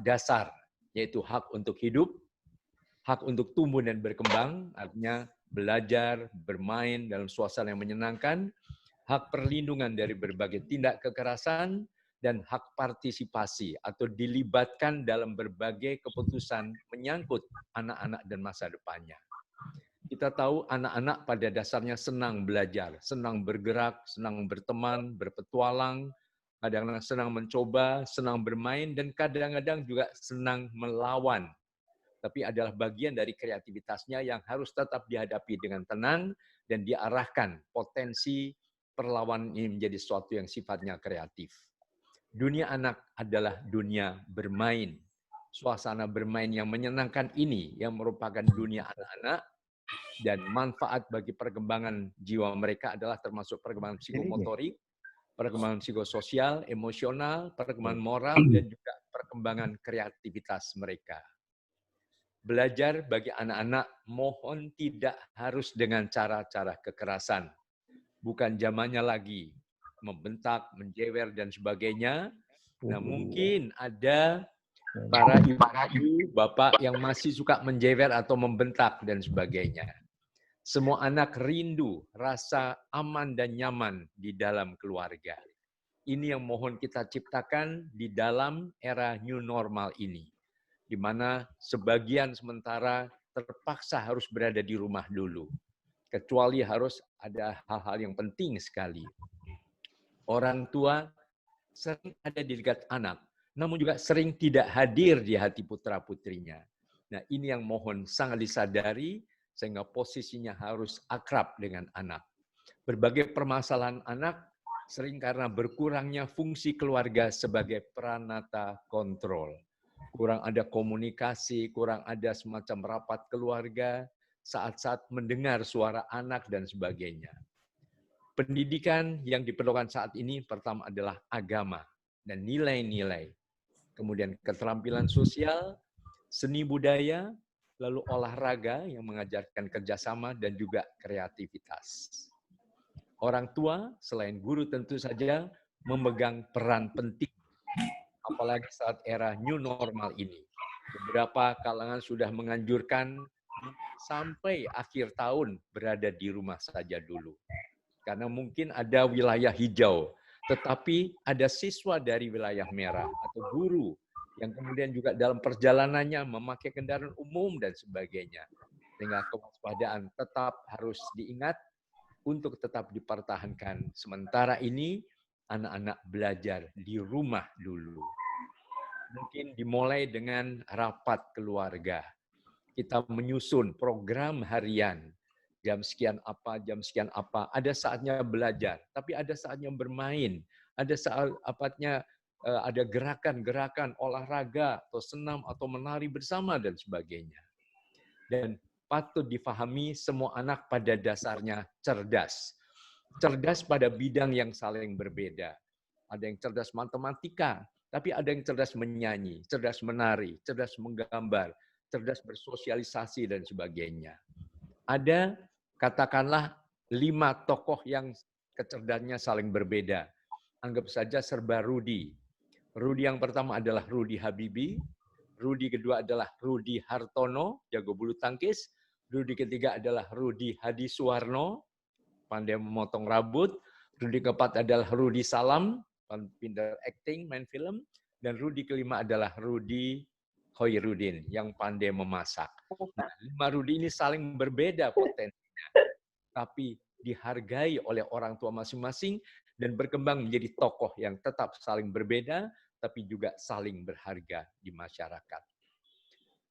dasar, yaitu hak untuk hidup, hak untuk tumbuh dan berkembang, artinya belajar, bermain dalam suasana yang menyenangkan, hak perlindungan dari berbagai tindak kekerasan, dan hak partisipasi atau dilibatkan dalam berbagai keputusan menyangkut anak-anak dan masa depannya. Kita tahu anak-anak pada dasarnya senang belajar, senang bergerak, senang berteman, berpetualang, kadang-kadang senang mencoba, senang bermain, dan kadang-kadang juga senang melawan. Tapi adalah bagian dari kreativitasnya yang harus tetap dihadapi dengan tenang dan diarahkan potensi perlawanan ini menjadi sesuatu yang sifatnya kreatif. Dunia anak adalah dunia bermain. Suasana bermain yang menyenangkan ini yang merupakan dunia anak-anak dan manfaat bagi perkembangan jiwa mereka adalah termasuk perkembangan psikomotorik, perkembangan psikososial, emosional, perkembangan moral, dan juga perkembangan kreativitas mereka. Belajar bagi anak-anak mohon tidak harus dengan cara-cara kekerasan. Bukan zamannya lagi membentak, menjewer, dan sebagainya. Nah, mungkin ada para ibu, bapak yang masih suka menjewer atau membentak dan sebagainya. Semua anak rindu rasa aman dan nyaman di dalam keluarga. Ini yang mohon kita ciptakan di dalam era new normal ini, di mana sebagian sementara terpaksa harus berada di rumah dulu. Kecuali harus ada hal-hal yang penting sekali. Orang tua sering ada di dekat anak, namun juga sering tidak hadir di hati putra-putrinya. Nah, ini yang mohon sangat disadari, sehingga posisinya harus akrab dengan anak. Berbagai permasalahan anak sering karena berkurangnya fungsi keluarga sebagai pranata kontrol. Kurang ada komunikasi, kurang ada semacam rapat keluarga, saat-saat mendengar suara anak, dan sebagainya. Pendidikan yang diperlukan saat ini pertama adalah agama dan nilai-nilai. Kemudian keterampilan sosial, seni budaya, lalu olahraga yang mengajarkan kerjasama dan juga kreativitas. Orang tua selain guru tentu saja memegang peran penting, apalagi saat era new normal ini. Beberapa kalangan sudah menganjurkan sampai akhir tahun berada di rumah saja dulu. Karena mungkin ada wilayah hijau, tetapi ada siswa dari wilayah merah atau guru yang kemudian juga dalam perjalanannya memakai kendaraan umum dan sebagainya. Sehingga kewaspadaan tetap harus diingat untuk tetap dipertahankan. Sementara ini anak-anak belajar di rumah dulu. Mungkin dimulai dengan rapat keluarga. Kita menyusun program harian. Jam sekian apa. Ada saatnya belajar, tapi ada saatnya bermain. Ada saatnya ada gerakan-gerakan olahraga atau senam atau menari bersama dan sebagainya. Dan patut difahami semua anak pada dasarnya cerdas. Cerdas pada bidang yang saling berbeda. Ada yang cerdas matematika, tapi ada yang cerdas menyanyi, cerdas menari, cerdas menggambar, cerdas bersosialisasi, dan sebagainya. Ada, katakanlah, 5 tokoh yang kecerdasannya saling berbeda. Anggap saja serba Rudi. Rudi yang pertama adalah Rudi Habibie, Rudi kedua adalah Rudi Hartono, jago bulu tangkis, Rudi ketiga adalah Rudi Hadi Suwarno, pandai memotong rambut, Rudi keempat adalah Rudi Salam, pintar acting, main film, dan Rudi kelima adalah Rudi Khairuddin yang pandai memasak. Nah, 5 Rudi ini saling berbeda potensinya, tapi dihargai oleh orang tua masing-masing dan berkembang menjadi tokoh yang tetap saling berbeda, tapi juga saling berharga di masyarakat.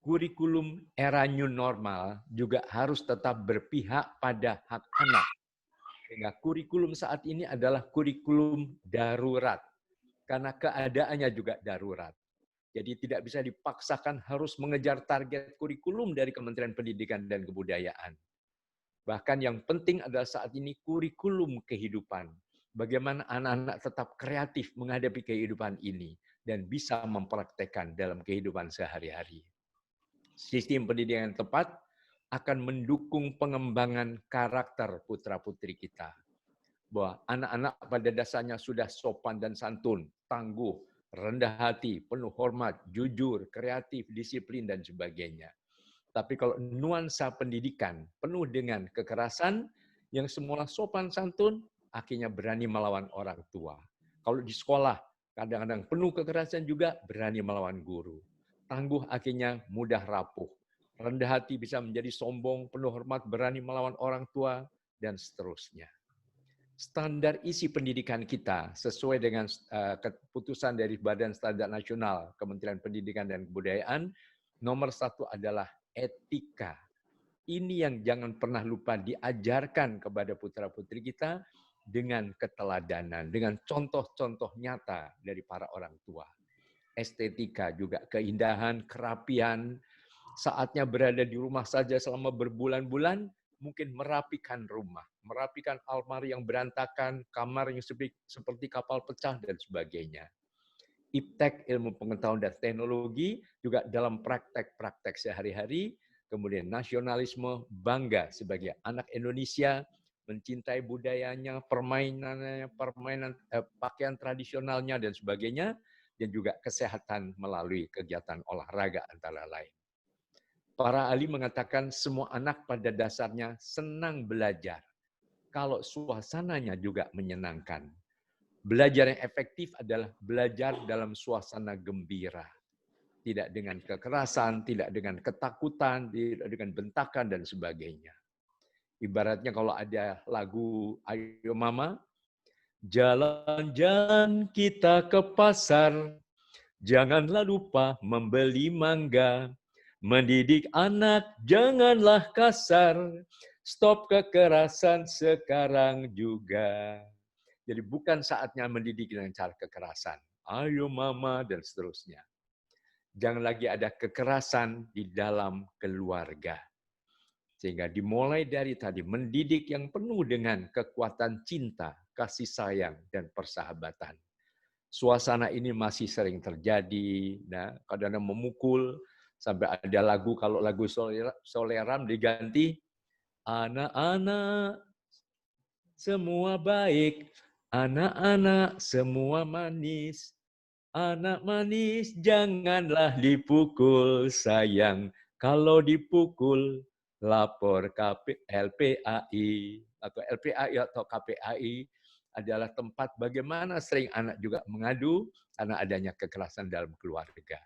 Kurikulum era new normal juga harus tetap berpihak pada hak anak. Sehingga kurikulum saat ini adalah kurikulum darurat, karena keadaannya juga darurat. Jadi tidak bisa dipaksakan harus mengejar target kurikulum dari Kementerian Pendidikan dan Kebudayaan. Bahkan yang penting adalah saat ini kurikulum kehidupan. Bagaimana anak-anak tetap kreatif menghadapi kehidupan ini dan bisa mempraktekkan dalam kehidupan sehari-hari. Sistem pendidikan yang tepat akan mendukung pengembangan karakter putra-putri kita. Bahwa anak-anak pada dasarnya sudah sopan dan santun, tangguh, rendah hati, penuh hormat, jujur, kreatif, disiplin, dan sebagainya. Tapi kalau nuansa pendidikan penuh dengan kekerasan, yang semula sopan santun, akhirnya berani melawan orang tua. Kalau di sekolah, kadang-kadang penuh kekerasan juga berani melawan guru. Tangguh akhirnya mudah rapuh. Rendah hati bisa menjadi sombong, penuh hormat, berani melawan orang tua, dan seterusnya. Standar isi pendidikan kita sesuai dengan keputusan dari Badan Standar Nasional Kementerian Pendidikan dan Kebudayaan, nomor 1 adalah etika. Ini yang jangan pernah lupa diajarkan kepada putra-putri kita dengan keteladanan, dengan contoh-contoh nyata dari para orang tua. Estetika juga, keindahan, kerapian, saatnya berada di rumah saja selama berbulan-bulan, mungkin merapikan rumah, merapikan almari yang berantakan, kamar yang seperti kapal pecah, dan sebagainya. Iptek, ilmu pengetahuan dan teknologi, juga dalam praktek-praktek sehari-hari, kemudian nasionalisme, bangga sebagai anak Indonesia, mencintai budayanya, permainannya, pakaian tradisionalnya, dan sebagainya, dan juga kesehatan melalui kegiatan olahraga antara lain. Para ahli mengatakan semua anak pada dasarnya senang belajar, kalau suasananya juga menyenangkan. Belajar yang efektif adalah belajar dalam suasana gembira. Tidak dengan kekerasan, tidak dengan ketakutan, tidak dengan bentakan, dan sebagainya. Ibaratnya kalau ada lagu Ayo Mama, jalan-jalan kita ke pasar, janganlah lupa membeli mangga, mendidik anak janganlah kasar, stop kekerasan sekarang juga. Jadi bukan saatnya mendidik dengan cara kekerasan. Ayo mama, dan seterusnya. Jangan lagi ada kekerasan di dalam keluarga. Sehingga dimulai dari tadi, mendidik yang penuh dengan kekuatan cinta, kasih sayang, dan persahabatan. Suasana ini masih sering terjadi, nah, kadang-kadang memukul, sampai ada lagu, kalau lagu Soleram diganti, anak-anak semua baik, anak-anak semua manis, anak manis janganlah dipukul, sayang kalau dipukul lapor LPAI atau LPAI atau KPAI adalah tempat bagaimana sering anak juga mengadu karena adanya kekerasan dalam keluarga.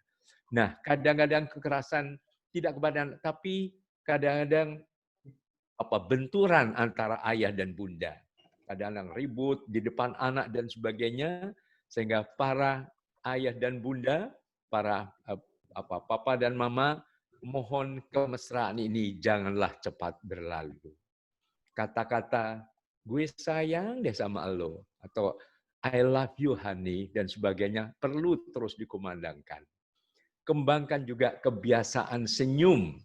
Nah, kadang-kadang kekerasan tidak kepada anak, tapi kadang-kadang benturan antara ayah dan bunda. Kadang-kadang ribut di depan anak dan sebagainya, sehingga para ayah dan bunda, para papa dan mama, mohon kemesraan ini janganlah cepat berlalu. Kata-kata gue sayang deh sama lo, atau I love you honey, dan sebagainya perlu terus dikumandangkan. Kembangkan juga kebiasaan senyum.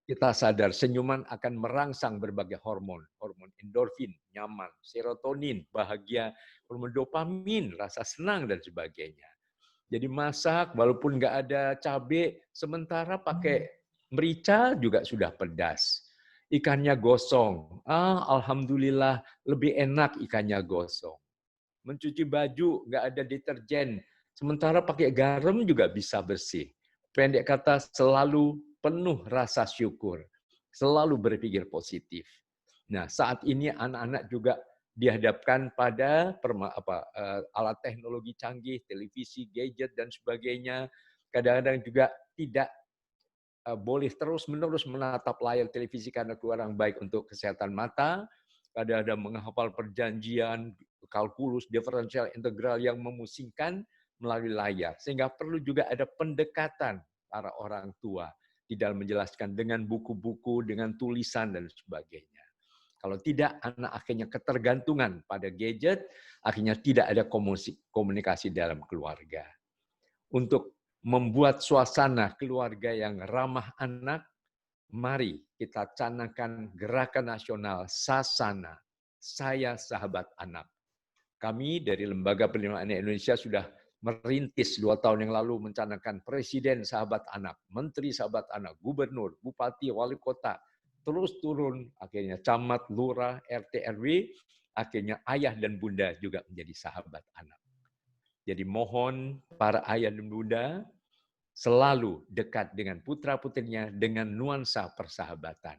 Kita sadar senyuman akan merangsang berbagai hormon. Hormon endorfin, nyaman, serotonin, bahagia, hormon dopamin, rasa senang, dan sebagainya. Jadi masak, walaupun nggak ada cabai, sementara pakai merica juga sudah pedas. Ikannya gosong. Alhamdulillah lebih enak ikannya gosong. Mencuci baju nggak ada deterjen, sementara pakai garam juga bisa bersih. Pendek kata, selalu penuh rasa syukur, selalu berpikir positif. Nah, saat ini anak-anak juga dihadapkan pada alat teknologi canggih, televisi, gadget, dan sebagainya. Kadang-kadang juga tidak boleh terus-menerus menatap layar televisi karena kurang baik untuk kesehatan mata. Kadang-kadang menghafal perjanjian, kalkulus, diferensial, integral yang memusingkan melalui layar. Sehingga perlu juga ada pendekatan para orang tua di dalam menjelaskan dengan buku-buku, dengan tulisan, dan sebagainya. Kalau tidak, anak akhirnya ketergantungan pada gadget, akhirnya tidak ada komunikasi dalam keluarga. Untuk membuat suasana keluarga yang ramah anak, mari kita canangkan gerakan nasional Sasana, Saya Sahabat Anak. Kami dari Lembaga Perlindungan Anak Indonesia sudah merintis 2 tahun yang lalu mencanangkan Presiden Sahabat Anak, Menteri Sahabat Anak, Gubernur, Bupati, Wali Kota, terus turun, akhirnya camat, lurah, RT, RW, akhirnya ayah dan bunda juga menjadi sahabat anak. Jadi mohon para ayah dan bunda selalu dekat dengan putra-putrinya dengan nuansa persahabatan.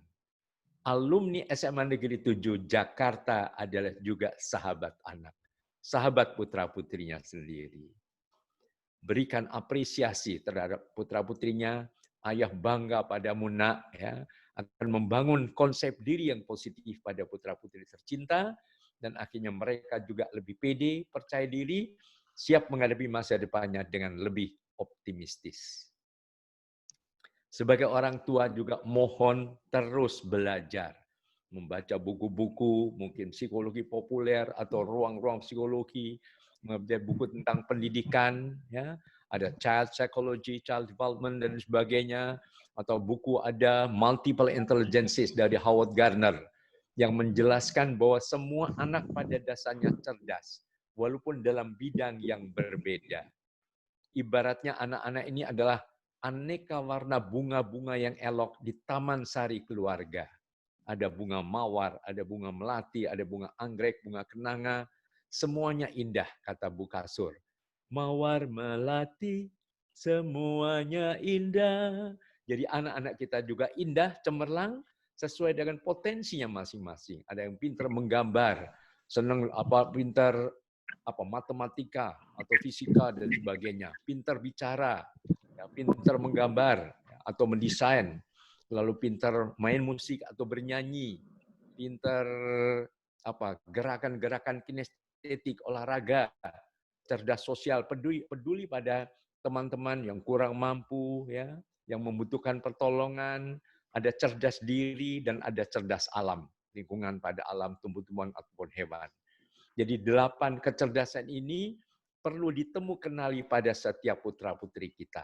Alumni SMA Negeri 7 Jakarta adalah juga sahabat anak, sahabat putra-putrinya sendiri. Berikan apresiasi terhadap putra-putrinya, ayah bangga padamu nak, ya, akan membangun konsep diri yang positif pada putra-putri tercinta, dan akhirnya mereka juga lebih pede, percaya diri, siap menghadapi masa depannya dengan lebih optimistis. Sebagai orang tua juga mohon terus belajar. Membaca buku-buku, mungkin psikologi populer atau ruang-ruang psikologi, membaca buku tentang pendidikan, ya, ada child psychology, child development, dan sebagainya, atau buku ada multiple intelligences dari Howard Gardner, yang menjelaskan bahwa semua anak pada dasarnya cerdas, walaupun dalam bidang yang berbeda. Ibaratnya anak-anak ini adalah aneka warna bunga-bunga yang elok di taman sari keluarga. Ada bunga mawar, ada bunga melati, ada bunga anggrek, bunga kenanga. Semuanya indah, kata Bu Kasur. Mawar melati, semuanya indah. Jadi anak-anak kita juga indah, cemerlang, sesuai dengan potensinya masing-masing. Ada yang pintar menggambar, senang pintar matematika atau fisika dan sebagainya, pintar bicara, ya, pintar menggambar atau mendesain, lalu pintar main musik atau bernyanyi, pintar gerakan-gerakan kinestetik, olahraga, cerdas sosial, peduli pada teman-teman yang kurang mampu, ya, yang membutuhkan pertolongan, ada cerdas diri dan ada cerdas alam, lingkungan pada alam, tumbuh-tumbuhan ataupun hewan. Jadi 8 kecerdasan ini perlu kenali pada setiap putra-putri kita.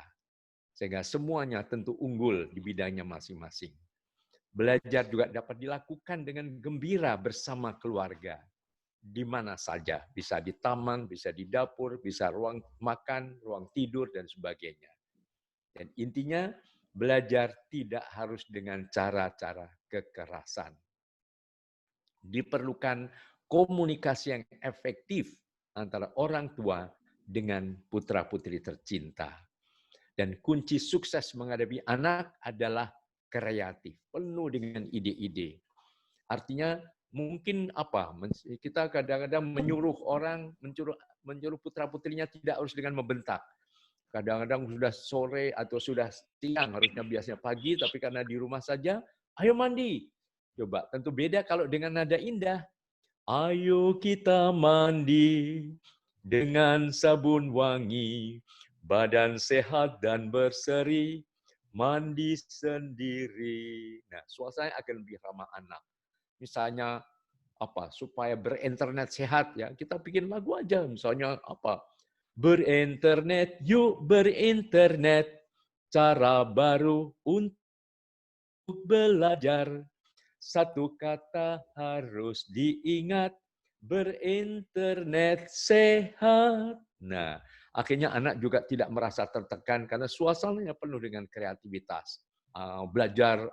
Sehingga semuanya tentu unggul di bidangnya masing-masing. Belajar juga dapat dilakukan dengan gembira bersama keluarga. Di mana saja, bisa di taman, bisa di dapur, bisa ruang makan, ruang tidur, dan sebagainya. Dan intinya, belajar tidak harus dengan cara-cara kekerasan. Diperlukan komunikasi yang efektif antara orang tua dengan putra-putri tercinta. Dan kunci sukses menghadapi anak adalah kreatif, penuh dengan ide-ide. Artinya mungkin kita kadang-kadang menyuruh orang, menyuruh putra-putrinya tidak harus dengan membentak. Kadang-kadang sudah sore atau sudah siang, harusnya biasanya pagi, tapi karena di rumah saja, ayo mandi. Coba, tentu beda kalau dengan nada indah. Ayo kita mandi dengan sabun wangi, badan sehat dan berseri, mandi sendiri. Nah, suasananya akan lebih ramah anak. Misalnya supaya berinternet sehat, ya kita bikin lagu aja. Misalnya berinternet, yuk berinternet, cara baru untuk belajar. Satu kata harus diingat, berinternet sehat. Nah, akhirnya anak juga tidak merasa tertekan karena suasananya penuh dengan kreativitas. Belajar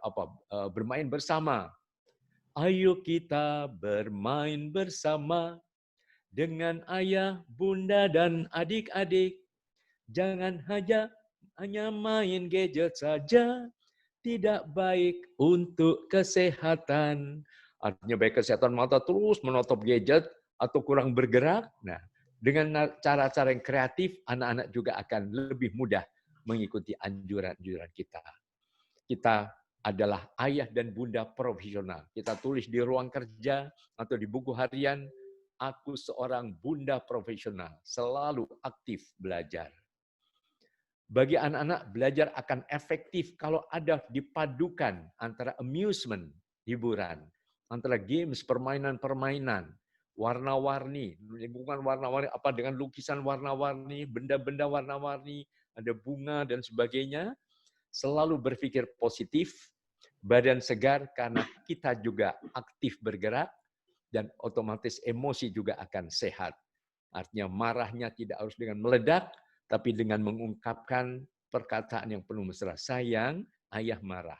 bermain bersama. Ayo kita bermain bersama dengan ayah, bunda, dan adik-adik. Jangan hanya main gadget saja, tidak baik untuk kesehatan. Artinya baik kesehatan mata terus menotop gadget atau kurang bergerak. Nah, dengan cara-cara yang kreatif, anak-anak juga akan lebih mudah mengikuti anjuran-anjuran kita. Kita adalah ayah dan bunda profesional. Kita tulis di ruang kerja atau di buku harian, aku seorang bunda profesional, selalu aktif belajar. Bagi anak-anak, belajar akan efektif kalau ada dipadukan antara amusement, hiburan, antara games, permainan-permainan, warna-warni, lingkungan warna-warni, dengan lukisan warna-warni, benda-benda warna-warni, ada bunga dan sebagainya. Selalu berpikir positif, badan segar karena kita juga aktif bergerak, dan otomatis emosi juga akan sehat. Artinya marahnya tidak harus dengan meledak, tapi dengan mengungkapkan perkataan yang penuh mesra. Sayang, ayah marah.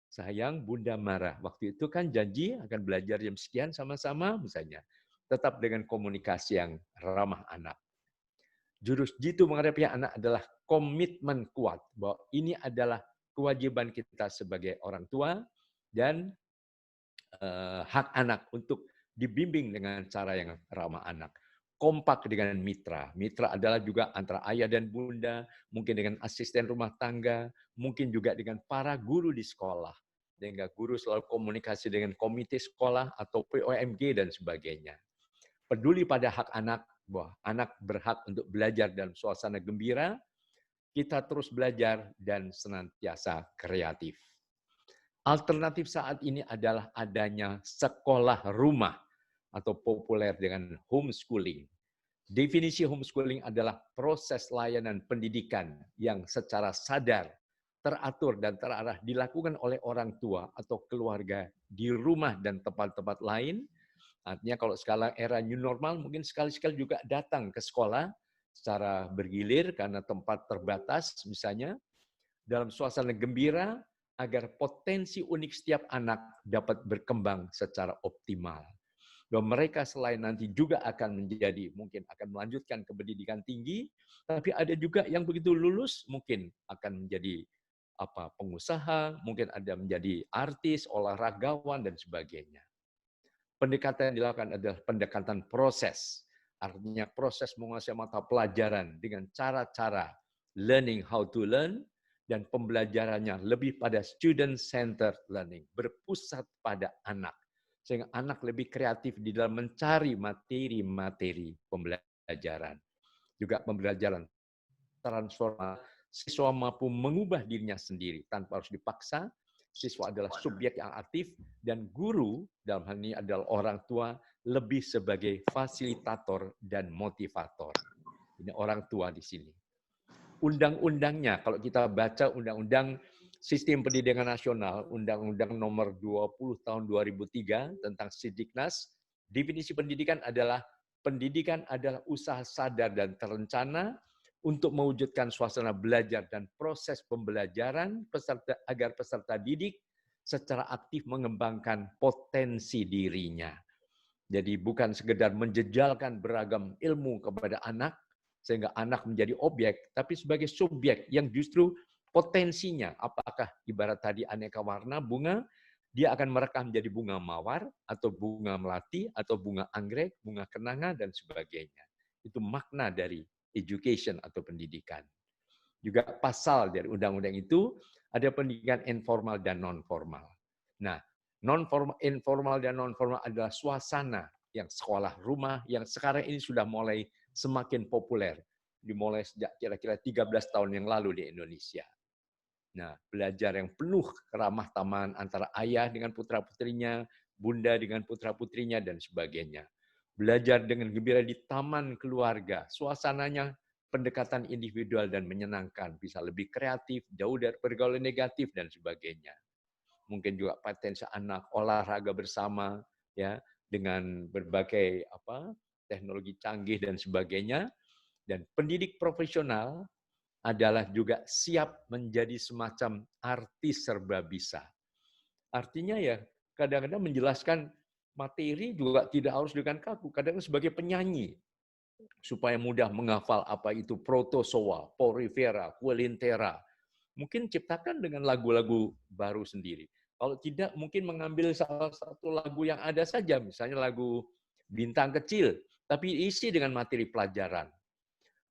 Sayang, bunda marah. Waktu itu kan janji akan belajar jam sekian sama-sama misalnya. Tetap dengan komunikasi yang ramah anak. Jurus jitu menghadapi anak adalah komitmen kuat bahwa ini adalah kewajiban kita sebagai orang tua dan hak anak untuk dibimbing dengan cara yang ramah anak. Kompak dengan mitra. Mitra adalah juga antara ayah dan bunda, mungkin dengan asisten rumah tangga, mungkin juga dengan para guru di sekolah. Sehingga guru selalu komunikasi dengan komite sekolah atau POMG dan sebagainya. Peduli pada hak anak, bahwa anak berhak untuk belajar dalam suasana gembira, kita terus belajar dan senantiasa kreatif. Alternatif saat ini adalah adanya sekolah rumah atau populer dengan homeschooling. Definisi homeschooling adalah proses layanan pendidikan yang secara sadar, teratur, dan terarah dilakukan oleh orang tua atau keluarga di rumah dan tempat-tempat lain. Artinya kalau sekarang era new normal, mungkin sekali-sekali juga datang ke sekolah secara bergilir karena tempat terbatas misalnya, dalam suasana gembira, agar potensi unik setiap anak dapat berkembang secara optimal. Dan mereka selain nanti juga akan menjadi, mungkin akan melanjutkan ke pendidikan tinggi, tapi ada juga yang begitu lulus mungkin akan menjadi pengusaha, mungkin ada menjadi artis, olahragawan, dan sebagainya. Pendekatan yang dilakukan adalah pendekatan proses. Artinya proses menguasai mata pelajaran dengan cara-cara learning how to learn, dan pembelajarannya lebih pada student-centered learning, berpusat pada anak. Sehingga anak lebih kreatif di dalam mencari materi-materi pembelajaran. Juga pembelajaran transformasi, siswa mampu mengubah dirinya sendiri tanpa harus dipaksa. Siswa adalah subjek yang aktif, dan guru dalam hal ini adalah orang tua lebih sebagai fasilitator dan motivator. Ini orang tua di sini. Undang-undangnya, kalau kita baca Undang-Undang Sistem Pendidikan Nasional, Undang-Undang Nomor 20 Tahun 2003 tentang Sidiknas, definisi pendidikan adalah usaha sadar dan terencana untuk mewujudkan suasana belajar dan proses pembelajaran agar peserta didik secara aktif mengembangkan potensi dirinya. Jadi bukan sekedar menjejalkan beragam ilmu kepada anak, sehingga anak menjadi objek, tapi sebagai subjek yang justru potensinya, apakah ibarat tadi aneka warna bunga, dia akan merekam menjadi bunga mawar, atau bunga melati, atau bunga anggrek, bunga kenanga, dan sebagainya. Itu makna dari education atau pendidikan. Juga pasal dari undang-undang itu, ada pendidikan informal dan non-formal. Nah, informal dan non-formal adalah suasana yang sekolah rumah, yang sekarang ini sudah mulai semakin populer, dimulai sejak kira-kira 13 tahun yang lalu di Indonesia. Nah, belajar yang penuh keramah tamahan antara ayah dengan putra-putrinya, bunda dengan putra-putrinya, dan sebagainya. Belajar dengan gembira di taman keluarga, suasananya pendekatan individual dan menyenangkan, bisa lebih kreatif, jauh dari pergaulan negatif, dan sebagainya. Mungkin juga potensi anak olahraga bersama, ya, dengan berbagai teknologi canggih dan sebagainya. Dan pendidik profesional adalah juga siap menjadi semacam artis serba bisa. Artinya ya kadang-kadang menjelaskan materi juga tidak harus dengan kaku, kadang-kadang sebagai penyanyi supaya mudah menghafal apa itu protozoa, porifera, kuelintera. Mungkin ciptakan dengan lagu-lagu baru sendiri. Kalau tidak, mungkin mengambil salah satu lagu yang ada saja, misalnya lagu Bintang Kecil, tapi isi dengan materi pelajaran.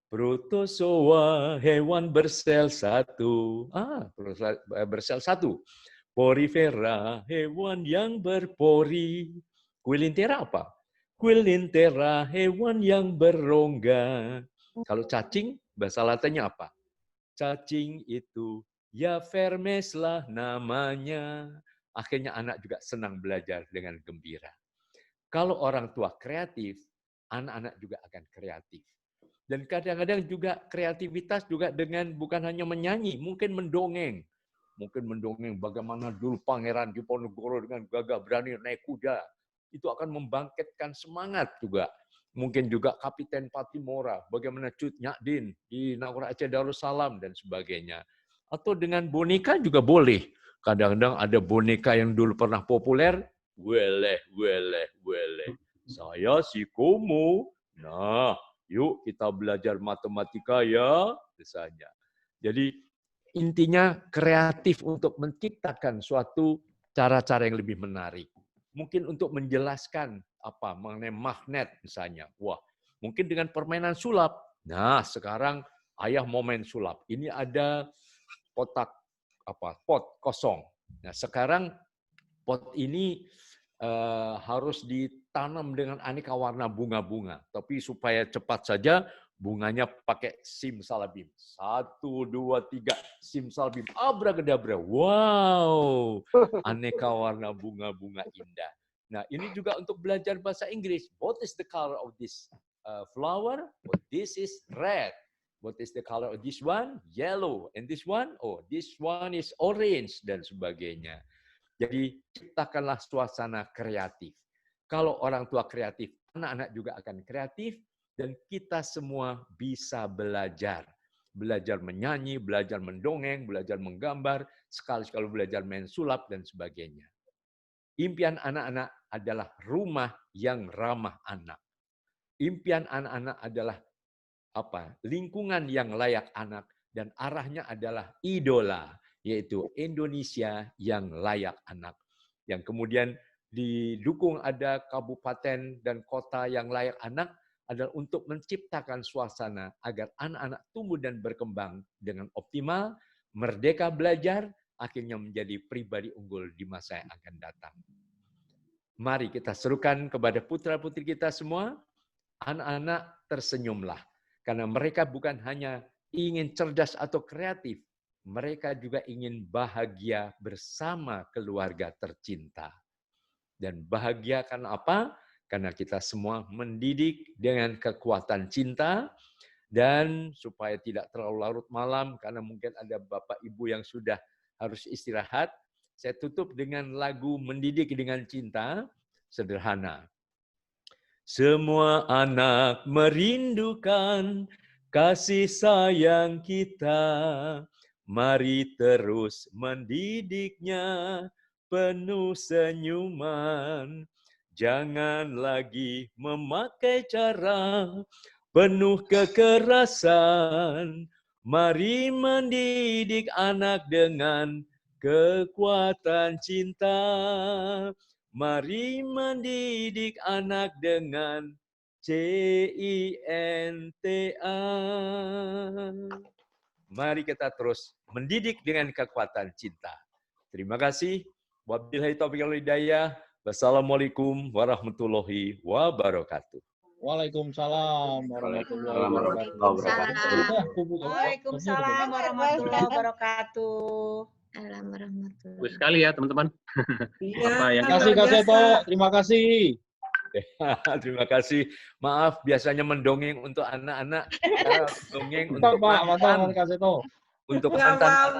Protozoa, hewan bersel satu. Bersel satu. Porifera, hewan yang berpori. Kuilintera apa? Kuilintera, hewan yang berongga. Kalau cacing, bahasa Latinnya apa? Cacing itu, ya vermes lah namanya. Akhirnya anak juga senang belajar dengan gembira. Kalau orang tua kreatif, anak-anak juga akan kreatif. Dan kadang-kadang juga kreativitas juga dengan bukan hanya menyanyi, mungkin mendongeng. Mungkin mendongeng bagaimana dulu Pangeran Diponegoro dengan gagah berani naik kuda. Itu akan membangkitkan semangat juga. Mungkin juga Kapiten Patimura, bagaimana Cut Nyak-din di Nagara Aceh Darussalam, dan sebagainya. Atau dengan boneka juga boleh. Kadang-kadang ada boneka yang dulu pernah populer, weleh, weleh, weleh. Saya si Komo. Nah, Yuk kita belajar matematika ya, misalnya. Jadi intinya kreatif untuk menciptakan suatu cara-cara yang lebih menarik. Mungkin untuk menjelaskan apa mengenai magnet misalnya. Wah, mungkin dengan permainan sulap. Nah, sekarang ayah mau main sulap. Ini ada kotak pot kosong. Nah, sekarang pot ini harus ditanam dengan aneka warna bunga-bunga. Tapi supaya cepat saja, bunganya pakai simsalabim. 1, 2, 3, simsalabim. Abracadabra. Wow, aneka warna bunga-bunga indah. Nah, ini juga untuk belajar bahasa Inggris. What is the color of this flower? Oh, this is red. What is the color of this one? Yellow. And this one? Oh, this one is orange. Dan sebagainya. Jadi ciptakanlah suasana kreatif. Kalau orang tua kreatif, anak-anak juga akan kreatif, dan kita semua bisa belajar. Belajar menyanyi, belajar mendongeng, belajar menggambar, sekali-sekali belajar main sulap, dan sebagainya. Impian anak-anak adalah rumah yang ramah anak. Impian anak-anak adalah lingkungan yang layak anak, dan arahnya adalah idola, yaitu Indonesia yang layak anak. Yang kemudian didukung ada kabupaten dan kota yang layak anak adalah untuk menciptakan suasana agar anak-anak tumbuh dan berkembang dengan optimal, merdeka belajar, akhirnya menjadi pribadi unggul di masa yang akan datang. Mari kita serukan kepada putra-putri kita semua, anak-anak tersenyumlah. Karena mereka bukan hanya ingin cerdas atau kreatif, mereka juga ingin bahagia bersama keluarga tercinta. Dan bahagia karena apa? Karena kita semua mendidik dengan kekuatan cinta, dan supaya tidak terlalu larut malam, karena mungkin ada bapak ibu yang sudah harus istirahat, saya tutup dengan lagu Mendidik dengan Cinta, sederhana. Semua anak merindukan kasih sayang kita, mari terus mendidiknya penuh senyuman. Jangan lagi memakai cara penuh kekerasan, mari mendidik anak dengan kekuatan cinta. Mari mendidik anak dengan CINTA. Mari kita terus mendidik dengan kekuatan cinta. Terima kasih. Wabillahi taufiq wal hidayah. Wassalamualaikum warahmatullahi wabarakatuh. Waalaikumsalam warahmatullahi wabarakatuh. Waalaikumsalam warahmatullahi wabarakatuh. Bagus sekali ya teman-teman. Terima kasih Kak Seto, terima kasih. Terima kasih. Maaf, biasanya mendongeng untuk anak-anak, dongeng Pak, untuk mantan. Kak Seto. Untuk mantan.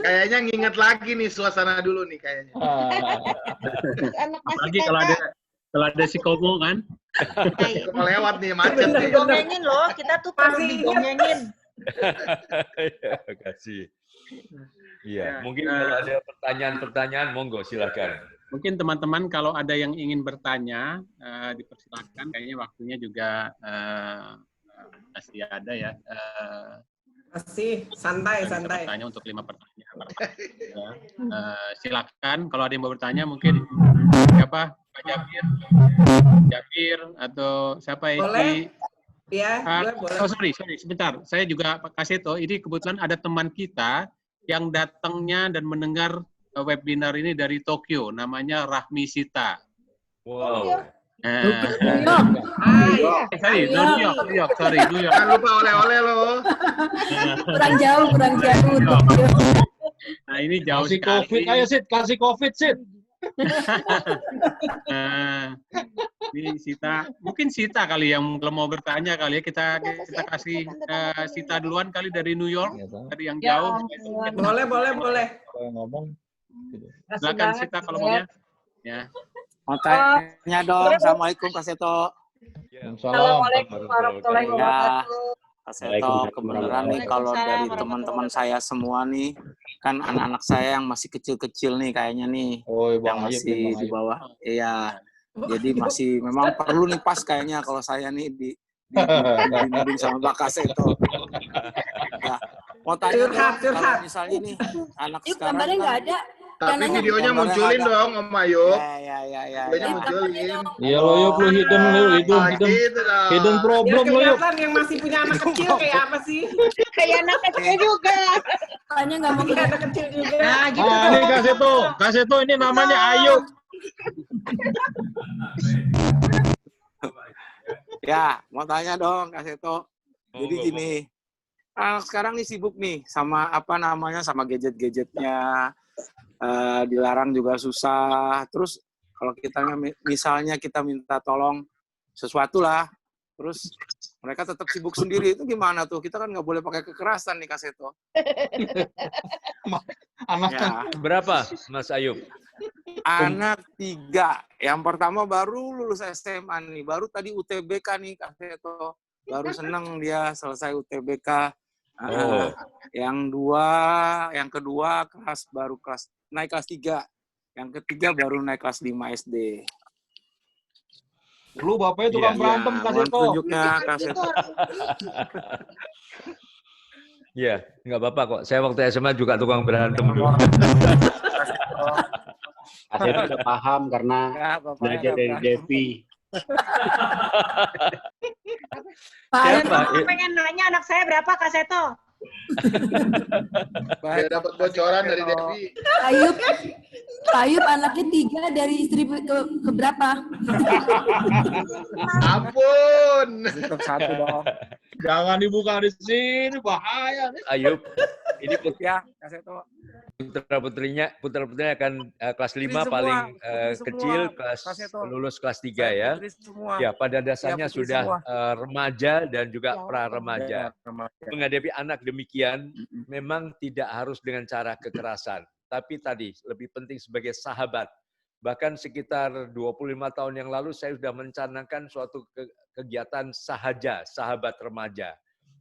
Kayaknya nginget lagi nih suasana dulu nih kayaknya. Apalagi kalau ada si Komo kan. Mau lewat nih, macet nih. Dongengin loh, kita tuh perlu didongengin. Terima kasih. Iya, mungkin kalau ada pertanyaan-pertanyaan, monggo silakan. Mungkin teman-teman kalau ada yang ingin bertanya, dipersilakan. Kayaknya waktunya juga masih ada ya. Masih santai. Bertanya untuk 5 pertanyaan. Silakan kalau ada yang mau bertanya, mungkin siapa? Pak Jafir atau siapa ini? Boleh. Ya, boleh. Oh sorry, sebentar. Saya juga Pak Kaseto, ini kebetulan ada teman kita yang datangnya dan mendengar webinar ini dari Tokyo, namanya Rahmi Sita. Wow. New York. Jangan lupa oleh-oleh loh. Kurang jauh. Nah ini jauh Kasih sekali. COVID, ayo Sid, kasih COVID Sid. Ini Sita, mungkin Sita kali yang mau bertanya kali ya, kita kasih Sita duluan kali dari New York, dari yang jauh. Boleh. Kalau ngomong. Silakan Sita kalau maunya. Ya. Mau tanya dong, Assalamualaikum Kak Seto. Assalamualaikum warahmatullahi wabarakatuh. Kak Seto, kebenaran nih kalau dari teman-teman saya semua nih, kan anak-anak saya yang masih kecil-kecil nih kayaknya nih, Oh, yang Bang Ayub, masih Bang di Ayub. bawah. Iya, jadi masih memang perlu nih pas kayaknya kalau saya nih dibimbing sama Pak Kaseto. Ya, mau tanya dong, kalau misalnya nih anak Yuk, sekarang gambarnya nggak kan, ada. Tapi Jangan videonya gambarnya munculin ada. dong, Om Ayub. Ya. Videonya Ya. munculin. Iya lo yuk, lu hidden Gitu dong. hidden Biar problem lo yuk. kelihatan yang masih punya anak kecil kayak apa sih? Kayak anak kecil juga. Soalnya nggak mau Kayak anak kecil juga. Nah, gitu Ah, ini Kaseto ini namanya Ayub. Ya, mau tanya dong Kaseto. Jadi gini, anak sekarang nih sibuk nih sama apa namanya, sama gadget-gadgetnya. Dilarang juga susah. Terus kalau kita misalnya kita minta tolong sesuatu lah, terus mereka tetap sibuk sendiri, itu gimana tuh? Kita kan nggak boleh pakai kekerasan nih Kaseto. Anaknya Berapa, Mas Ayub? Anak 3. Yang pertama baru lulus SMA nih, baru tadi UTBK nih Kaseto. Baru seneng dia selesai UTBK. Oh. Yang kedua naik kelas 3. Yang ketiga baru naik kelas 5 SD. lu bapaknya tukang Iya, berantem mohon Kaseto. tunjuknya Kaseto. Iya, nggak apa-apa kok. Saya waktu SMA juga tukang berantem dulu. Kaseto udah paham karena Ya, bapaknya belajar nggak dari berantem. Devi. Dan Siapa? aku pengen nanya anak saya berapa, Kak Seto? Biar dapat bocoran dari Devi. Ayub anaknya 3 dari istri ke berapa? Ampun. Tetap 1 dong. Jangan dibuka di sini, bahaya nih. Ayub, ini Ya, Kaseto. putra-putrinya akan kelas 5 Putri paling semua, putri kecil, semua, Kaseto. lulus kelas 3 ya. Putri semua. Ya, pada dasarnya putri sudah semua. remaja dan juga pra-remaja. Ya, remaja. Menghadapi anak demikian memang tidak harus dengan cara kekerasan, tapi tadi lebih penting sebagai sahabat. Bahkan sekitar 25 tahun yang lalu saya sudah mencanangkan suatu kegiatan sahabat remaja.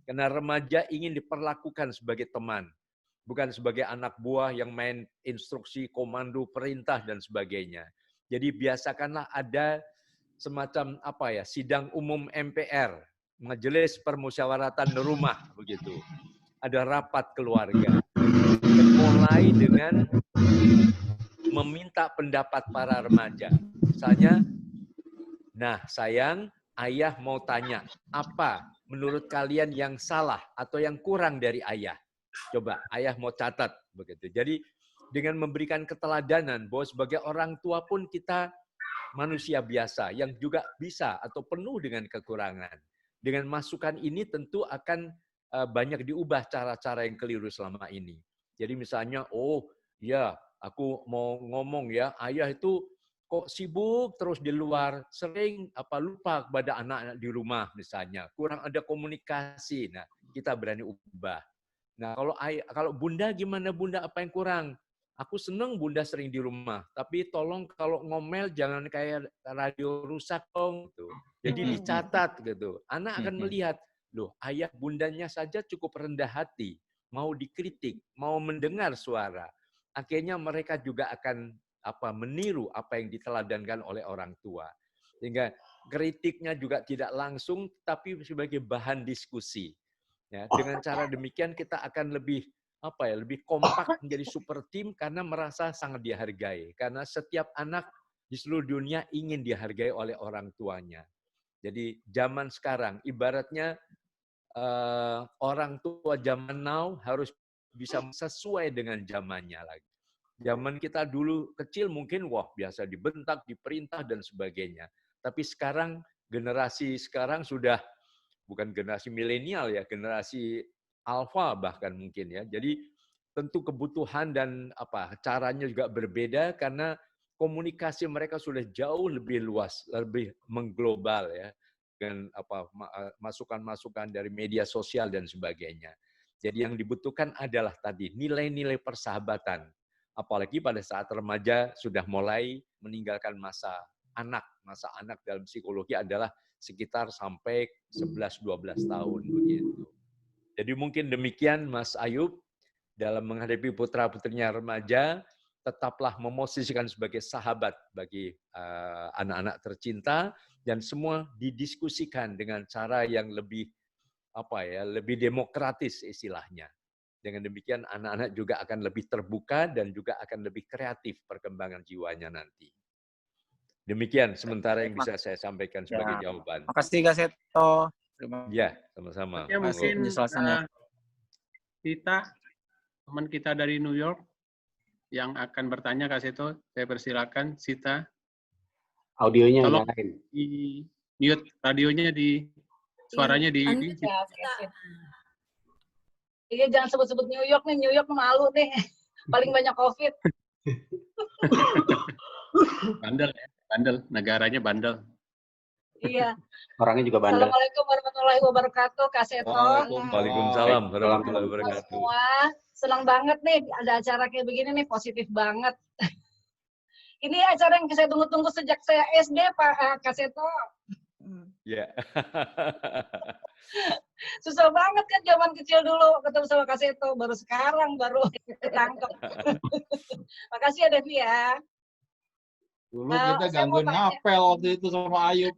Karena remaja ingin diperlakukan sebagai teman, bukan sebagai anak buah yang main instruksi, komando, perintah dan sebagainya. Jadi biasakanlah ada semacam sidang umum MPR, Majelis Permusyawaratan Rumah begitu. Ada rapat keluarga. Mulai dengan meminta pendapat para remaja. Misalnya, nah sayang, ayah mau tanya, apa menurut kalian yang salah atau yang kurang dari ayah? Coba, ayah mau catat begitu. Jadi dengan memberikan keteladanan bahwa sebagai orang tua pun kita manusia biasa yang juga bisa atau penuh dengan kekurangan. Dengan masukan ini tentu akan banyak diubah cara-cara yang keliru selama ini. Jadi misalnya, oh ya aku mau ngomong ya, ayah itu kok sibuk terus di luar, sering lupa kepada anak-anak di rumah misalnya, kurang ada komunikasi. Nah, kita berani ubah. Nah, kalau bunda gimana bunda, apa yang kurang? Aku seneng bunda sering di rumah, tapi tolong kalau ngomel jangan kayak radio rusak dong. Gitu. Jadi dicatat gitu. Anak akan melihat, loh ayah bundanya saja cukup rendah hati, mau dikritik, mau mendengar suara. Akhirnya mereka juga akan meniru apa yang diteladankan oleh orang tua. Sehingga kritiknya juga tidak langsung, tapi sebagai bahan diskusi. Ya, dengan cara demikian kita akan lebih lebih kompak menjadi super team karena merasa sangat dihargai. Karena setiap anak di seluruh dunia ingin dihargai oleh orang tuanya. Jadi zaman sekarang ibaratnya orang tua zaman now harus bisa sesuai dengan zamannya lagi. Zaman kita dulu kecil mungkin biasa dibentak, diperintah dan sebagainya. Tapi sekarang generasi sekarang sudah bukan generasi milenial ya, generasi alfa bahkan mungkin ya. Jadi tentu kebutuhan dan caranya juga berbeda karena komunikasi mereka sudah jauh lebih luas, lebih mengglobal ya, dengan masukan-masukan dari media sosial dan sebagainya. Jadi yang dibutuhkan adalah tadi nilai-nilai persahabatan. Apalagi pada saat remaja sudah mulai meninggalkan masa anak. Masa anak dalam psikologi adalah sekitar sampai 11-12 tahun begitu. Jadi mungkin demikian Mas Ayub dalam menghadapi putra-putrinya remaja, tetaplah memosisikan sebagai sahabat bagi anak-anak tercinta, dan semua didiskusikan dengan cara yang lebih lebih demokratis istilahnya. Dengan demikian anak-anak juga akan lebih terbuka dan juga akan lebih kreatif perkembangan jiwanya nanti. Demikian sementara yang bisa saya sampaikan sebagai jawaban. Makasih Kak Seto. Ya, sama-sama. Ya, mungkin penjelasannya. Sita, teman kita dari New York, yang akan bertanya Kak Seto, saya persilakan Sita. Audionya Tolong nyalain. di mute radionya, suaranya di Iya, jangan sebut-sebut New York nih. New York malu nih. Paling banyak COVID. bandel ya, bandel. Negaranya bandel. Iya. Orangnya juga bandel. Assalamualaikum warahmatullahi wabarakatuh, Kak Seto. Waalaikumsalam warahmatullahi wabarakatuh. Semua senang banget nih ada acara kayak begini nih, positif banget. Ini acara yang saya tunggu-tunggu sejak saya SD, Pak Kak Seto. Ya. Susah banget kan zaman kecil dulu ketemu sama Kak Seto, baru sekarang baru ketangkep. Makasih ya Devi ya. Dulu kita gangguin ngapel waktu itu sama Ayub.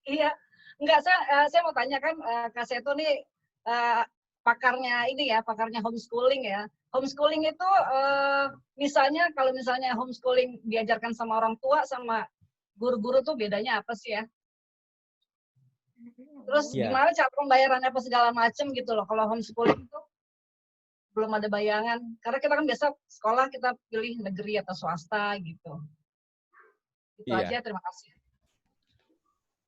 Iya, enggak, saya mau tanya kan Kak Seto nih pakarnya ini ya, pakarnya homeschooling ya. Homeschooling itu misalnya kalau misalnya homeschooling diajarkan sama orang tua sama guru-guru tuh bedanya apa sih ya? Terus gimana cara pembayarannya apa segala macem gitu loh. Kalau homeschooling itu belum ada bayangan. Karena kita kan biasa sekolah kita pilih negeri atau swasta gitu. Itu aja, terima kasih.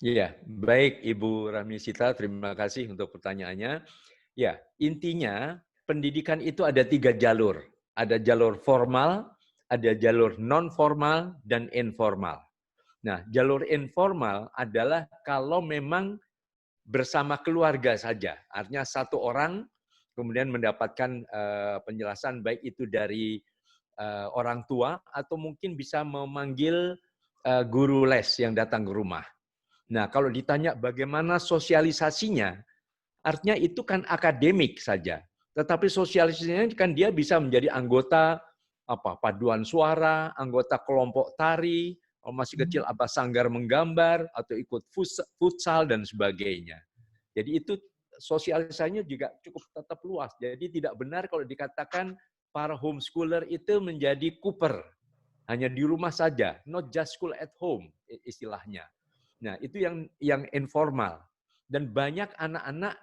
Iya, baik Ibu Rahmi Sita, terima kasih untuk pertanyaannya. Ya, intinya pendidikan itu ada 3 jalur. Ada jalur formal, ada jalur non-formal, dan informal. Nah, jalur informal adalah kalau memang bersama keluarga saja. Artinya satu orang kemudian mendapatkan penjelasan baik itu dari orang tua atau mungkin bisa memanggil guru les yang datang ke rumah. Nah, kalau ditanya bagaimana sosialisasinya, artinya itu kan akademik saja. Tetapi sosialisasinya kan dia bisa menjadi anggota paduan suara, anggota kelompok tari, kalau masih kecil sanggar menggambar, atau ikut futsal dan sebagainya. Jadi itu sosialisasinya juga cukup tetap luas. Jadi tidak benar kalau dikatakan para homeschooler itu menjadi Cooper. Hanya di rumah saja, not just school at home istilahnya. Nah, itu yang informal. Dan banyak anak-anak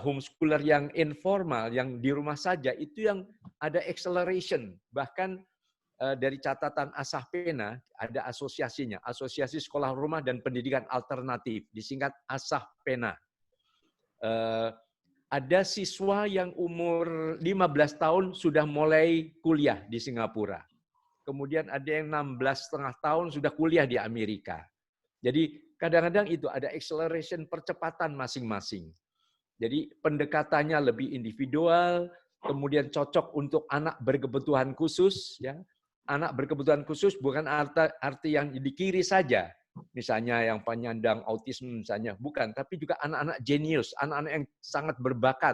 homeschooler yang informal, yang di rumah saja, itu yang ada acceleration. Bahkan dari catatan Asahpena, ada asosiasinya, Asosiasi Sekolah Rumah dan Pendidikan Alternatif, disingkat Asahpena. Ada siswa yang umur 15 tahun sudah mulai kuliah di Singapura. Kemudian ada yang 16,5 tahun sudah kuliah di Amerika. Jadi kadang-kadang itu ada acceleration percepatan masing-masing. Jadi pendekatannya lebih individual, kemudian cocok untuk anak berkebutuhan khusus. Ya. Anak berkebutuhan khusus bukan arti yang di kiri saja. Misalnya yang penyandang autisme misalnya, bukan. Tapi juga anak-anak jenius, anak-anak yang sangat berbakat,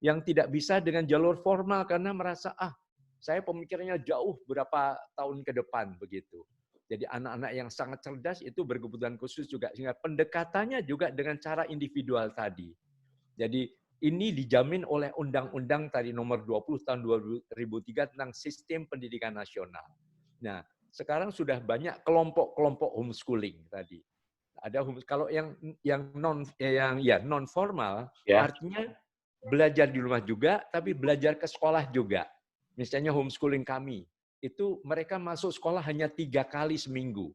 yang tidak bisa dengan jalur formal karena merasa, saya pemikirannya jauh berapa tahun ke depan begitu. Jadi anak-anak yang sangat cerdas itu berkebutuhan khusus juga. Sehingga pendekatannya juga dengan cara individual tadi. Jadi ini dijamin oleh Undang-Undang tadi nomor 20 tahun 2003 tentang Sistem Pendidikan Nasional. Nah, sekarang sudah banyak kelompok-kelompok homeschooling tadi. Ada kalau yang non formal, artinya belajar di rumah juga, tapi belajar ke sekolah juga. Misalnya homeschooling kami, itu mereka masuk sekolah hanya 3 kali seminggu.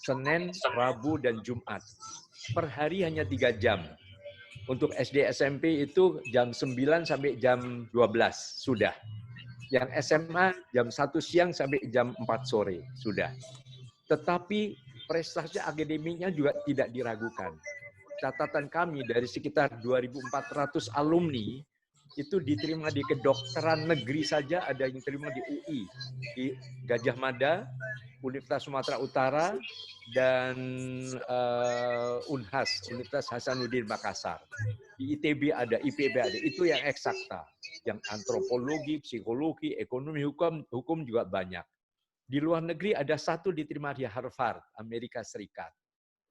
Senin, Rabu, dan Jumat. Per hari hanya 3 jam. Untuk SD SMP itu jam 9 sampai jam 12 sudah. Yang SMA jam 1 siang sampai jam 4 sore sudah. Tetapi prestasi akademiknya juga tidak diragukan. Catatan kami dari sekitar 2.400 alumni itu diterima di kedokteran negeri saja, ada yang diterima di UI, di Gajah Mada, Universitas Sumatera Utara, dan Unhas, Universitas Hasanuddin Makassar. Di ITB ada, IPB ada, itu yang eksakta. yang antropologi, psikologi, ekonomi, hukum juga banyak. Di luar negeri ada satu diterima di Harvard, Amerika Serikat.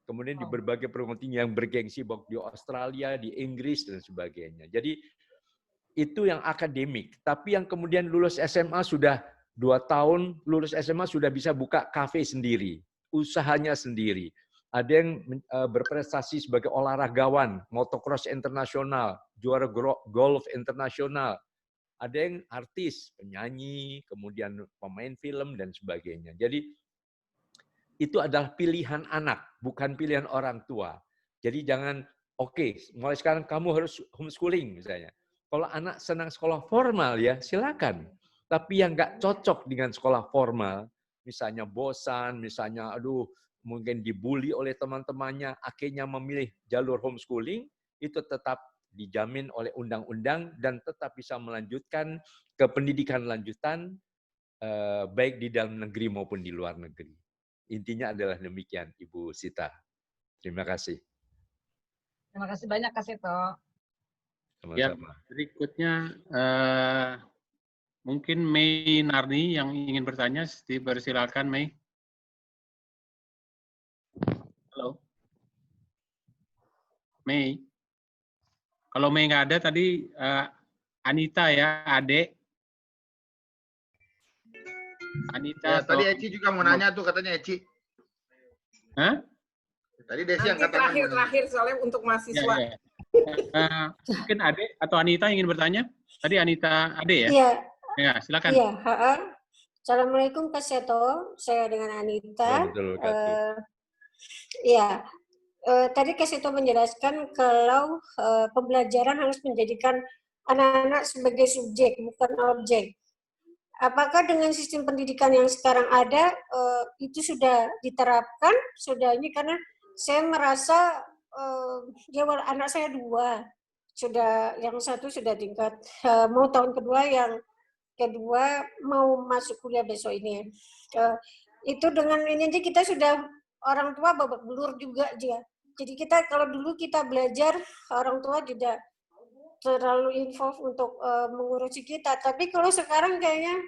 Kemudian di berbagai perguruan tinggi yang bergengsi di Australia, di Inggris, dan sebagainya. Jadi itu yang akademik. Tapi yang kemudian lulus SMA sudah 2 tahun, lulus SMA sudah bisa buka kafe sendiri, usahanya sendiri. Ada yang berprestasi sebagai olahragawan, motocross internasional, juara golf internasional. Ada yang artis, penyanyi, kemudian pemain film, dan sebagainya. Jadi itu adalah pilihan anak, bukan pilihan orang tua. Jadi jangan, mulai sekarang kamu harus homeschooling misalnya. Kalau anak senang sekolah formal ya silakan. Tapi yang nggak cocok dengan sekolah formal, misalnya bosan, misalnya mungkin dibully oleh teman-temannya, akhirnya memilih jalur homeschooling, itu tetap dijamin oleh undang-undang dan tetap bisa melanjutkan ke pendidikan lanjutan baik di dalam negeri maupun di luar negeri. Intinya adalah demikian, Ibu Sita. Terima kasih. Terima kasih banyak, Kak Seto. Ya, Sama-sama. berikutnya mungkin Mei Narni yang ingin bertanya, dipersilakan Mei. Halo. Mei. Kalau Mei nggak ada tadi Anita ya, Ade. Anita. Ya, tadi Eci juga mau nanya tuh katanya Eci. Hah? Tadi Desi Nanti angkat tangan. terakhir soalnya untuk mahasiswa. Ya, ya. Mungkin Ade atau Anita ingin bertanya? Tadi Anita Ade ya? Iya. Ya, silakan. Iya, Assalamualaikum Kak Seto, saya dengan Anita. Iya, tadi Kak Seto menjelaskan kalau pembelajaran harus menjadikan anak-anak sebagai subjek, bukan objek. Apakah dengan sistem pendidikan yang sekarang ada, itu sudah diterapkan, sudah ini, karena saya merasa anak saya 2, yang satu sudah tingkat, mau tahun kedua, yang kedua mau masuk kuliah besok ini. Itu dengan ini aja kita sudah orang tua babak belur juga dia. Jadi kita kalau dulu kita belajar, orang tua tidak terlalu involve untuk mengurusi kita. Tapi kalau sekarang kayaknya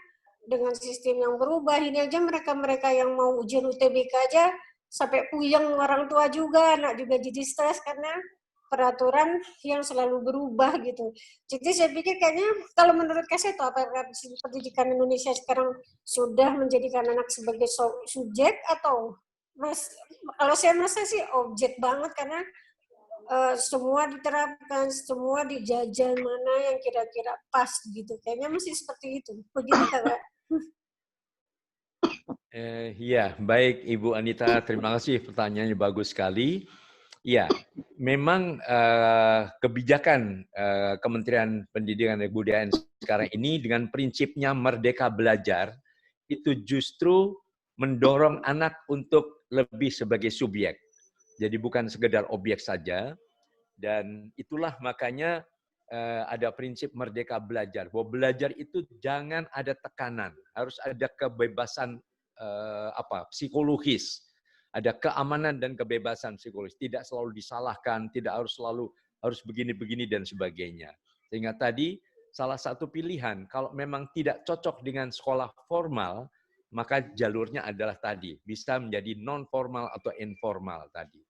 dengan sistem yang berubah, ini aja mereka yang mau ujian UTBK aja sampai puyeng orang tua juga, anak juga jadi stres karena peraturan yang selalu berubah gitu. Jadi saya pikir kayaknya kalau menurut Kak Seto, apakah pendidikan Indonesia sekarang sudah menjadikan anak sebagai subjek atau kalau saya merasa sih objek banget karena semua diterapkan, semua dijajah mana yang kira-kira pas gitu. Kayaknya masih seperti itu. Begitu Kak. Iya, baik Ibu Anita, terima kasih pertanyaannya bagus sekali. Ya, memang kebijakan Kementerian Pendidikan dan Kebudayaan sekarang ini dengan prinsipnya merdeka belajar itu justru mendorong anak untuk lebih sebagai subjek. Jadi bukan sekedar objek saja. Dan itulah makanya ada prinsip merdeka belajar. Bahwa belajar itu jangan ada tekanan, harus ada kebebasan psikologis. Ada keamanan dan kebebasan psikologis, tidak selalu disalahkan, tidak harus begini-begini dan sebagainya. Sehingga tadi salah satu pilihan, kalau memang tidak cocok dengan sekolah formal, maka jalurnya adalah tadi, bisa menjadi non-formal atau informal tadi.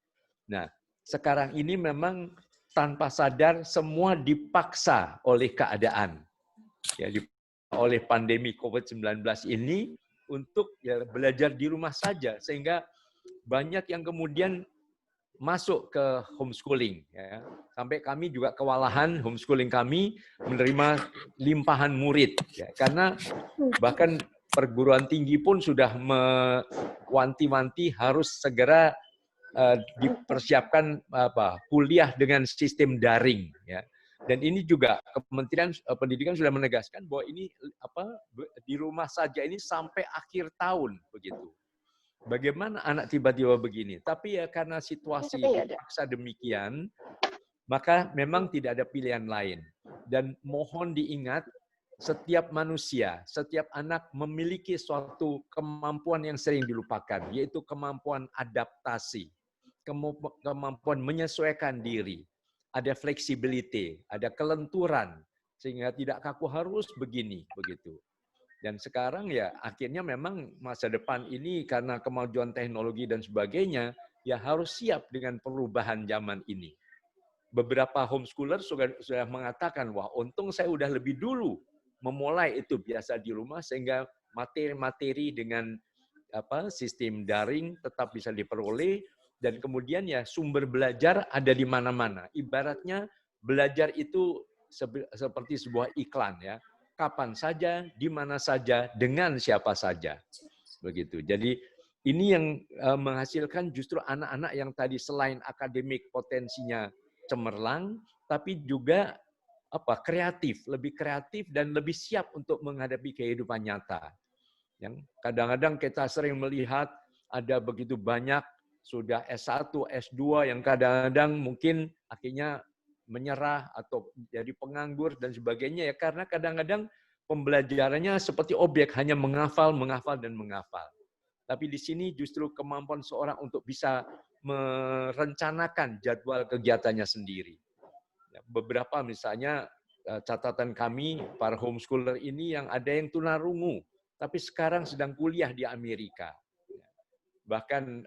Nah, sekarang ini memang tanpa sadar semua dipaksa oleh keadaan. Ya, oleh pandemi COVID-19 ini untuk belajar di rumah saja, sehingga banyak yang kemudian masuk ke homeschooling. Ya. Sampai kami juga kewalahan homeschooling kami menerima limpahan murid. Ya. Karena bahkan perguruan tinggi pun sudah mewanti-wanti harus segera dipersiapkan kuliah dengan sistem daring. Ya. Dan ini juga Kementerian Pendidikan sudah menegaskan bahwa ini di rumah saja ini sampai akhir tahun begitu. Bagaimana anak tiba-tiba begini? Tapi ya karena situasi dipaksa demikian, maka memang tidak ada pilihan lain. Dan mohon diingat, setiap manusia, setiap anak memiliki suatu kemampuan yang sering dilupakan, yaitu kemampuan adaptasi, kemampuan menyesuaikan diri, ada flexibility, ada kelenturan, sehingga tidak kaku harus begini, begitu. Dan sekarang ya akhirnya memang masa depan ini karena kemajuan teknologi dan sebagainya, ya harus siap dengan perubahan zaman ini. Beberapa homeschooler sudah mengatakan, wah untung saya udah lebih dulu memulai itu biasa di rumah, sehingga materi-materi dengan sistem daring tetap bisa diperoleh, dan kemudian ya sumber belajar ada di mana-mana. Ibaratnya belajar itu seperti sebuah iklan ya. Kapan saja, di mana saja, dengan siapa saja. Begitu. Jadi ini yang menghasilkan justru anak-anak yang tadi selain akademik potensinya cemerlang, tapi juga kreatif, lebih kreatif dan lebih siap untuk menghadapi kehidupan nyata. Yang kadang-kadang kita sering melihat ada begitu banyak sudah S1, S2 yang kadang-kadang mungkin akhirnya menyerah atau jadi penganggur dan sebagainya ya, karena kadang-kadang pembelajarannya seperti objek, hanya menghafal, dan menghafal. Tapi di sini justru kemampuan seorang untuk bisa merencanakan jadwal kegiatannya sendiri. Beberapa misalnya catatan kami para homeschooler ini yang ada yang tunarungu, tapi sekarang sedang kuliah di Amerika. Bahkan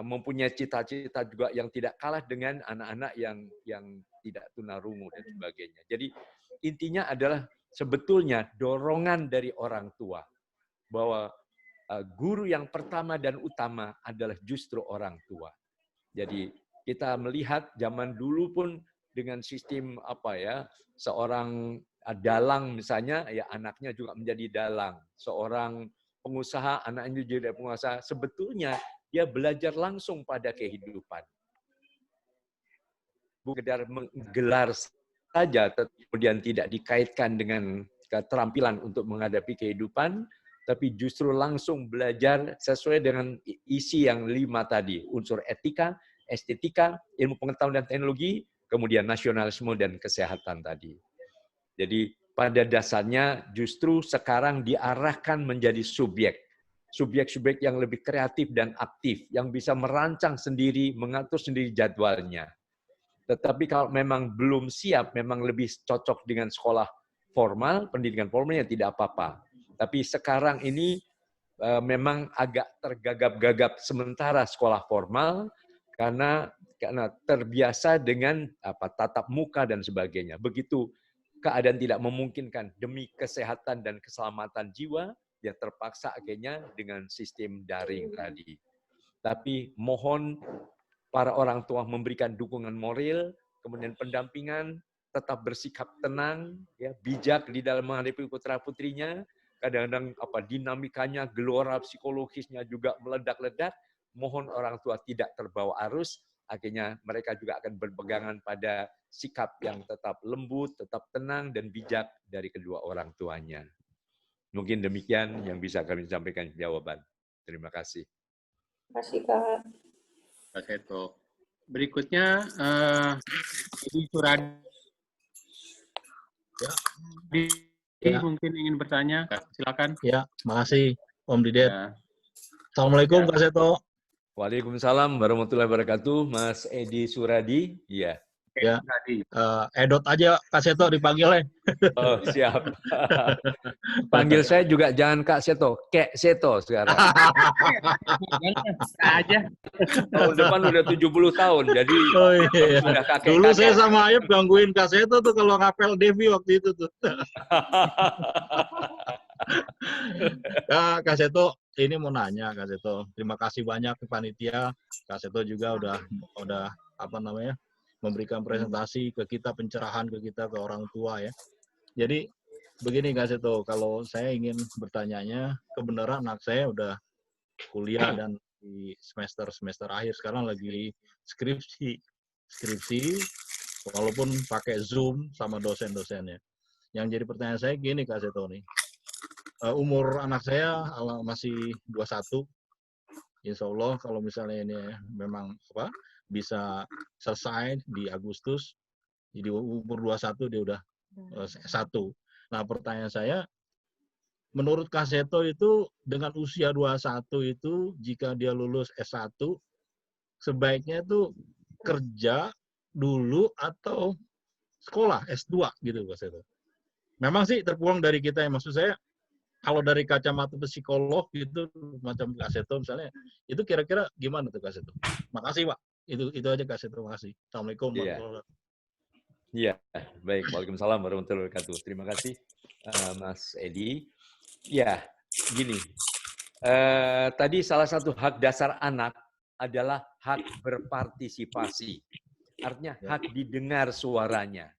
mempunyai cita-cita juga yang tidak kalah dengan anak-anak yang tidak tunarungu dan sebagainya. Jadi intinya adalah sebetulnya dorongan dari orang tua bahwa guru yang pertama dan utama adalah justru orang tua. Jadi kita melihat zaman dulu pun dengan sistem seorang dalang misalnya, ya anaknya juga menjadi dalang. Seorang pengusaha, anaknya jadi pengusaha, sebetulnya dia belajar langsung pada kehidupan. Bukan sekedar menggelar saja, kemudian tidak dikaitkan dengan keterampilan untuk menghadapi kehidupan, tapi justru langsung belajar sesuai dengan isi yang 5 tadi, unsur etika, estetika, ilmu pengetahuan dan teknologi, kemudian nasionalisme dan kesehatan tadi. Jadi pada dasarnya justru sekarang diarahkan menjadi subjek-subjek yang lebih kreatif dan aktif, yang bisa merancang sendiri, mengatur sendiri jadwalnya. Tetapi kalau memang belum siap, memang lebih cocok dengan sekolah formal, pendidikan formalnya tidak apa-apa. Tapi sekarang ini memang agak tergagap-gagap sementara sekolah formal karena terbiasa dengan tatap muka dan sebagainya. Begitu keadaan tidak memungkinkan demi kesehatan dan keselamatan jiwa, ya terpaksa akhirnya dengan sistem daring tadi. Tapi mohon para orang tua memberikan dukungan moral, kemudian pendampingan, tetap bersikap tenang, ya bijak di dalam menghadapi putra-putrinya. Kadang-kadang dinamikanya, gelora psikologisnya juga meledak-ledak. Mohon orang tua tidak terbawa arus, akhirnya mereka juga akan berpegangan pada sikap yang tetap lembut, tetap tenang, dan bijak dari kedua orang tuanya. Mungkin demikian yang bisa kami sampaikan jawaban. Terima kasih. Terima kasih, Kak. Pak Seto. Berikutnya, Ibu Suradi. Ya. Mungkin ingin bertanya, silakan. Ya, makasih Om Didet. Ya. Assalamualaikum Kak Seto. Waalaikumsalam warahmatullahi wabarakatuh, Mas Edi Suradi. Iya. Ya, Edot aja Kak Seto dipanggil ya. Oh, siap. Panggil saya juga jangan Kak Seto, Kek Seto sekarang. Aja. Tahun depan udah 70 tahun, jadi iya. sudah kakek. Dulu saya sama Ayub gangguin Kak Seto tuh kalau ngapel Devi waktu itu tuh. Kak Seto, ini mau nanya Kak Seto. Terima kasih banyak ke panitia. Kak Seto juga udah memberikan presentasi ke kita, pencerahan ke kita, ke orang tua ya. Jadi begini Kak Seto, kalau saya ingin bertanyanya, kebenaran anak saya udah kuliah dan di semester akhir, sekarang lagi skripsi walaupun pakai Zoom sama dosen-dosennya. Yang jadi pertanyaan saya gini Kak Seto nih, umur anak saya masih 21, insya Allah kalau misalnya ini memang bisa selesai di Agustus, jadi umur 21 dia udah S1. Nah pertanyaan saya, menurut Kak Seto itu dengan usia 21 itu jika dia lulus S1 sebaiknya itu kerja dulu atau sekolah S2 gitu Kak Seto? memang sih terpulang dari kita ya. Maksud saya, kalau dari kacamata psikolog gitu, macam Kak Seto misalnya, itu kira-kira gimana tuh Kak Seto? Makasih Pak. Itu aja Kak Seto, makasih. Assalamualaikum warahmatullahi wabarakatuh. Iya, baik. Waalaikumsalam warahmatullahi wabarakatuh. Terima kasih, Mas Edi. Ya, gini. Tadi salah satu hak dasar anak adalah hak berpartisipasi. Artinya hak didengar suaranya.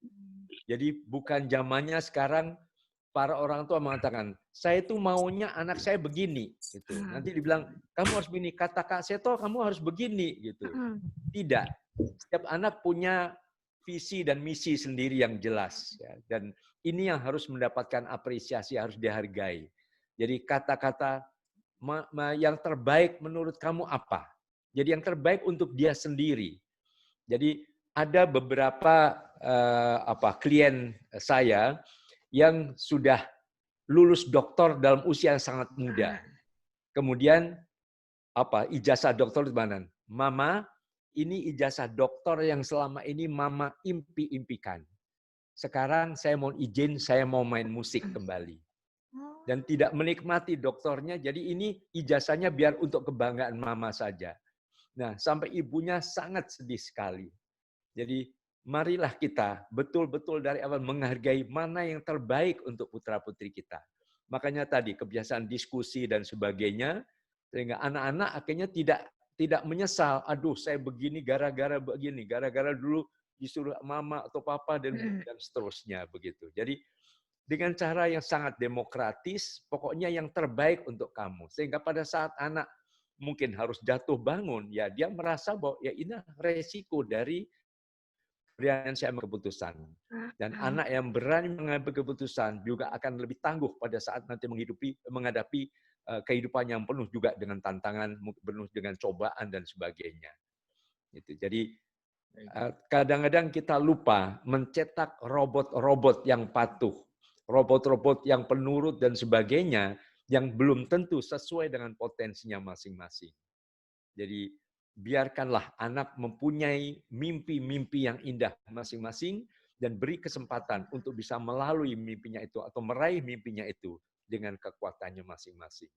Jadi bukan zamannya sekarang para orang tua mengatakan, saya itu maunya anak saya begini. Gitu. Nanti dibilang, kamu harus begini. Kata Kak Seto, kamu harus begini. Gitu. Tidak. Setiap anak punya visi dan misi sendiri yang jelas. Ya. Dan ini yang harus mendapatkan apresiasi, harus dihargai. Jadi kata-kata yang terbaik menurut kamu apa? Jadi yang terbaik untuk dia sendiri. Jadi ada beberapa klien saya yang sudah lulus doktor dalam usia yang sangat muda. Kemudian ijazah doktor di mana? Mama, ini ijazah doktor yang selama ini Mama impi-impikan. Sekarang saya mau izin, saya mau main musik kembali. Dan tidak menikmati doktornya, jadi ini ijazahnya biar untuk kebanggaan Mama saja. Nah, sampai ibunya sangat sedih sekali. Jadi, marilah kita betul-betul dari awal menghargai mana yang terbaik untuk putra-putri kita. Makanya tadi, kebiasaan diskusi dan sebagainya, sehingga anak-anak akhirnya tidak menyesal, aduh saya begini gara-gara begini, gara-gara dulu disuruh mama atau papa dan seterusnya begitu. Jadi dengan cara yang sangat demokratis, pokoknya yang terbaik untuk kamu. Sehingga pada saat anak mungkin harus jatuh bangun, ya dia merasa bahwa ya ini resiko dari berani saya mengambil keputusan. Dan anak yang berani mengambil keputusan juga akan lebih tangguh pada saat nanti menghadapi kehidupan yang penuh juga dengan tantangan, penuh dengan cobaan dan sebagainya. Jadi kadang-kadang kita lupa mencetak robot-robot yang patuh, robot-robot yang penurut dan sebagainya yang belum tentu sesuai dengan potensinya masing-masing. Jadi biarkanlah anak mempunyai mimpi-mimpi yang indah masing-masing dan beri kesempatan untuk bisa melalui mimpinya itu atau meraih mimpinya itu dengan kekuatannya masing-masing.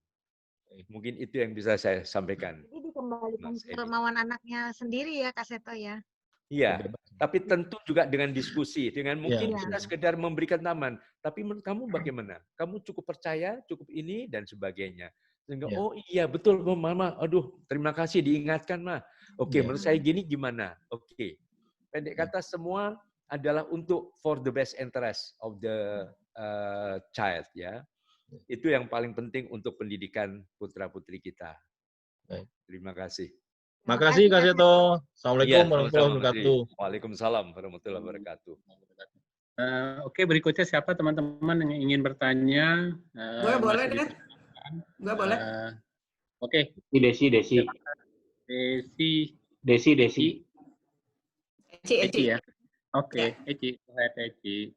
Mungkin itu yang bisa saya sampaikan. Jadi dikembalikan ke kemauan anaknya sendiri ya, Kak Seto ya? Iya, tapi tentu juga dengan diskusi. Dengan mungkin kita sekedar memberikan taman. Tapi menurut kamu bagaimana? Kamu cukup percaya, cukup ini, dan sebagainya. Sehingga, oh iya betul, Mama. Aduh, terima kasih diingatkan, Ma. Oke, menurut saya gini gimana? Oke. Pendek kata semua adalah untuk for the best interest of the child, ya. Itu yang paling penting untuk pendidikan putra-putri kita. Terima kasih. Makasih Kak Seto. Assalamualaikum warahmatullahi wabarakatuh. Waalaikumsalam warahmatullahi wabarakatuh. Oke, berikutnya siapa teman-teman yang ingin bertanya? Gue boleh deh. Gue boleh. Oke. Desi. Eci ya. Oke, Eci. Eci.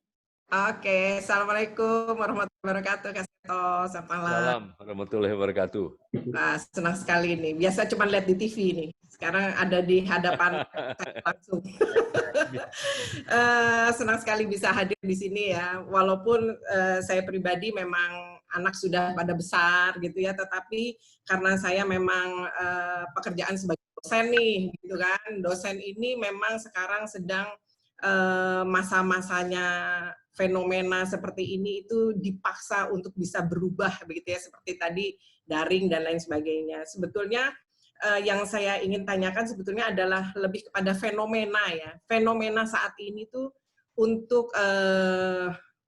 Oke, assalamualaikum warahmatullahi wabarakatuh, Kak Seto. Selamat malam. Salam warahmatullahi wabarakatuh. Nah, senang sekali nih. Biasa cuma lihat di TV nih. Sekarang ada di hadapan saya langsung. Senang sekali bisa hadir di sini ya. Walaupun saya pribadi memang anak sudah pada besar gitu ya, tetapi karena saya memang pekerjaan sebagai dosen nih, gitu kan. Dosen ini memang sekarang sedang masa-masanya fenomena seperti ini itu dipaksa untuk bisa berubah begitu ya, seperti tadi daring dan lain sebagainya. Sebetulnya yang saya ingin tanyakan sebetulnya adalah lebih kepada fenomena ya. Fenomena saat ini tuh untuk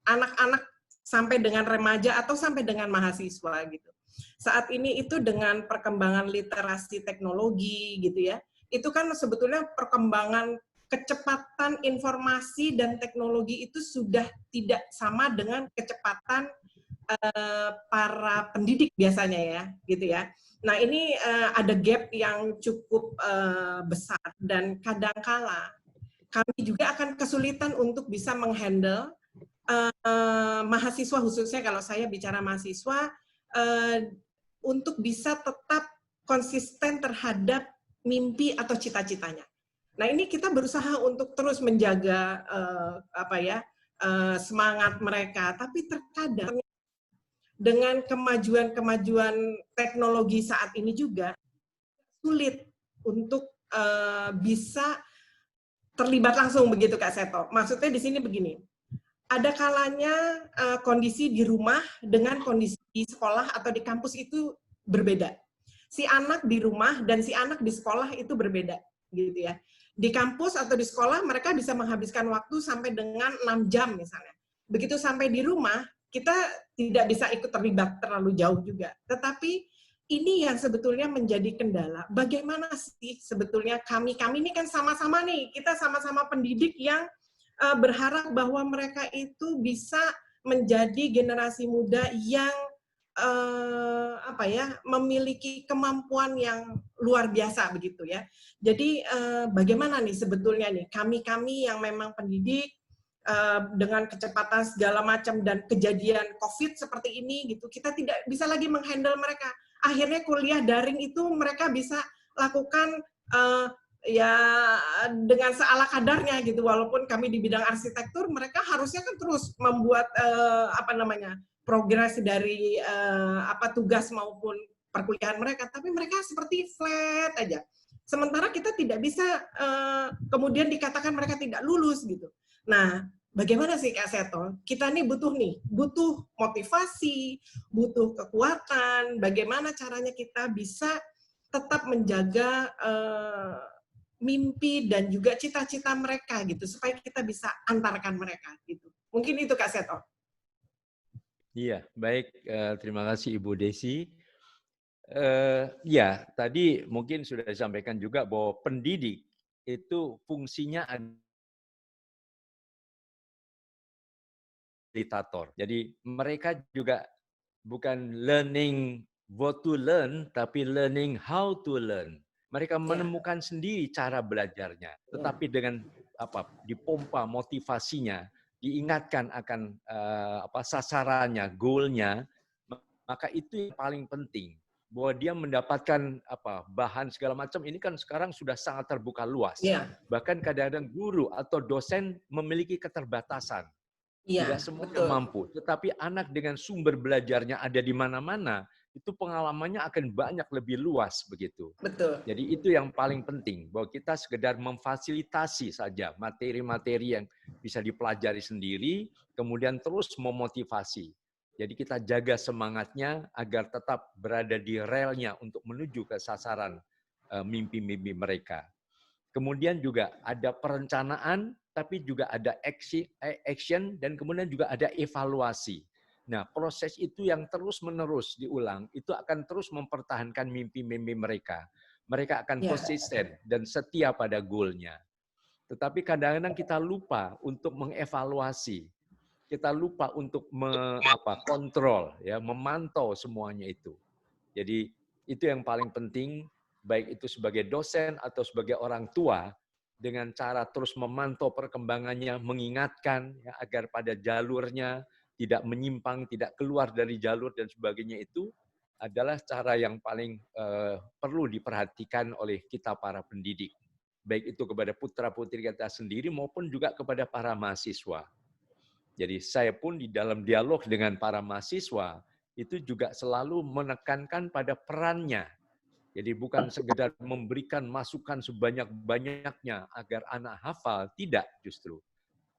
anak-anak sampai dengan remaja atau sampai dengan mahasiswa gitu. Saat ini itu dengan perkembangan literasi teknologi gitu ya, itu kan sebetulnya perkembangan kecepatan informasi dan teknologi itu sudah tidak sama dengan kecepatan para pendidik biasanya ya, gitu ya. Nah ini ada gap yang cukup besar dan kadangkala kami juga akan kesulitan untuk bisa menghandle mahasiswa, khususnya kalau saya bicara mahasiswa, untuk bisa tetap konsisten terhadap mimpi atau cita-citanya. Nah ini kita berusaha untuk terus menjaga semangat mereka, tapi terkadang dengan kemajuan-kemajuan teknologi saat ini juga sulit untuk bisa terlibat langsung begitu Kak Seto. Maksudnya di sini begini, ada kalanya kondisi di rumah dengan kondisi di sekolah atau di kampus itu berbeda. Si anak di rumah dan si anak di sekolah itu berbeda, gitu ya. Di kampus atau di sekolah mereka bisa menghabiskan waktu sampai dengan 6 jam misalnya. Begitu sampai di rumah, kita tidak bisa ikut terlibat terlalu jauh juga. Tetapi ini yang sebetulnya menjadi kendala. Bagaimana sih sebetulnya kami ini kan sama-sama nih, kita sama-sama pendidik yang berharap bahwa mereka itu bisa menjadi generasi muda yang memiliki kemampuan yang luar biasa begitu ya. Jadi bagaimana nih sebetulnya nih kami yang memang pendidik dengan kecepatan segala macam dan kejadian COVID seperti ini gitu, kita tidak bisa lagi menghandle mereka. Akhirnya kuliah daring itu mereka bisa lakukan ya dengan seala kadarnya gitu. Walaupun kami di bidang arsitektur, mereka harusnya kan terus membuat progres dari tugas maupun perkuliahan mereka, tapi mereka seperti flat aja. Sementara kita tidak bisa kemudian dikatakan mereka tidak lulus gitu. Nah, bagaimana sih Kak Seto? Kita nih butuh motivasi, butuh kekuatan. Bagaimana caranya kita bisa tetap menjaga mimpi dan juga cita-cita mereka gitu, supaya kita bisa antarkan mereka gitu. Mungkin itu Kak Seto. Iya, baik. Terima kasih Ibu Desi. Ya, tadi mungkin sudah disampaikan juga bahwa pendidik itu fungsinya fasilitator. Jadi mereka juga bukan learning what to learn, tapi learning how to learn. Mereka menemukan sendiri cara belajarnya, tetapi dengan dipompa motivasinya, diingatkan akan sasarannya, goalnya, maka itu yang paling penting. Bahwa dia mendapatkan bahan segala macam, ini kan sekarang sudah sangat terbuka luas. Bahkan kadang-kadang guru atau dosen memiliki keterbatasan. Tidak semuanya mampu. Tetapi anak dengan sumber belajarnya ada di mana-mana, itu pengalamannya akan banyak lebih luas begitu. Betul. Jadi itu yang paling penting, bahwa kita sekedar memfasilitasi saja materi-materi yang bisa dipelajari sendiri, kemudian terus memotivasi. Jadi kita jaga semangatnya agar tetap berada di relnya untuk menuju ke sasaran mimpi-mimpi mereka. Kemudian juga ada perencanaan, tapi juga ada action, dan kemudian juga ada evaluasi. Nah, proses itu yang terus-menerus diulang, itu akan terus mempertahankan mimpi-mimpi mereka. Mereka akan konsisten dan setia pada goalnya. Tetapi kadang-kadang kita lupa untuk mengevaluasi. Kita lupa untuk kontrol, ya, memantau semuanya itu. Jadi itu yang paling penting, baik itu sebagai dosen atau sebagai orang tua, dengan cara terus memantau perkembangannya, mengingatkan ya, agar pada jalurnya tidak menyimpang, tidak keluar dari jalur dan sebagainya, itu adalah cara yang paling perlu diperhatikan oleh kita para pendidik. Baik itu kepada putra-putri kita sendiri maupun juga kepada para mahasiswa. Jadi saya pun di dalam dialog dengan para mahasiswa itu juga selalu menekankan pada perannya. Jadi bukan sekedar memberikan masukan sebanyak-banyaknya agar anak hafal, tidak justru.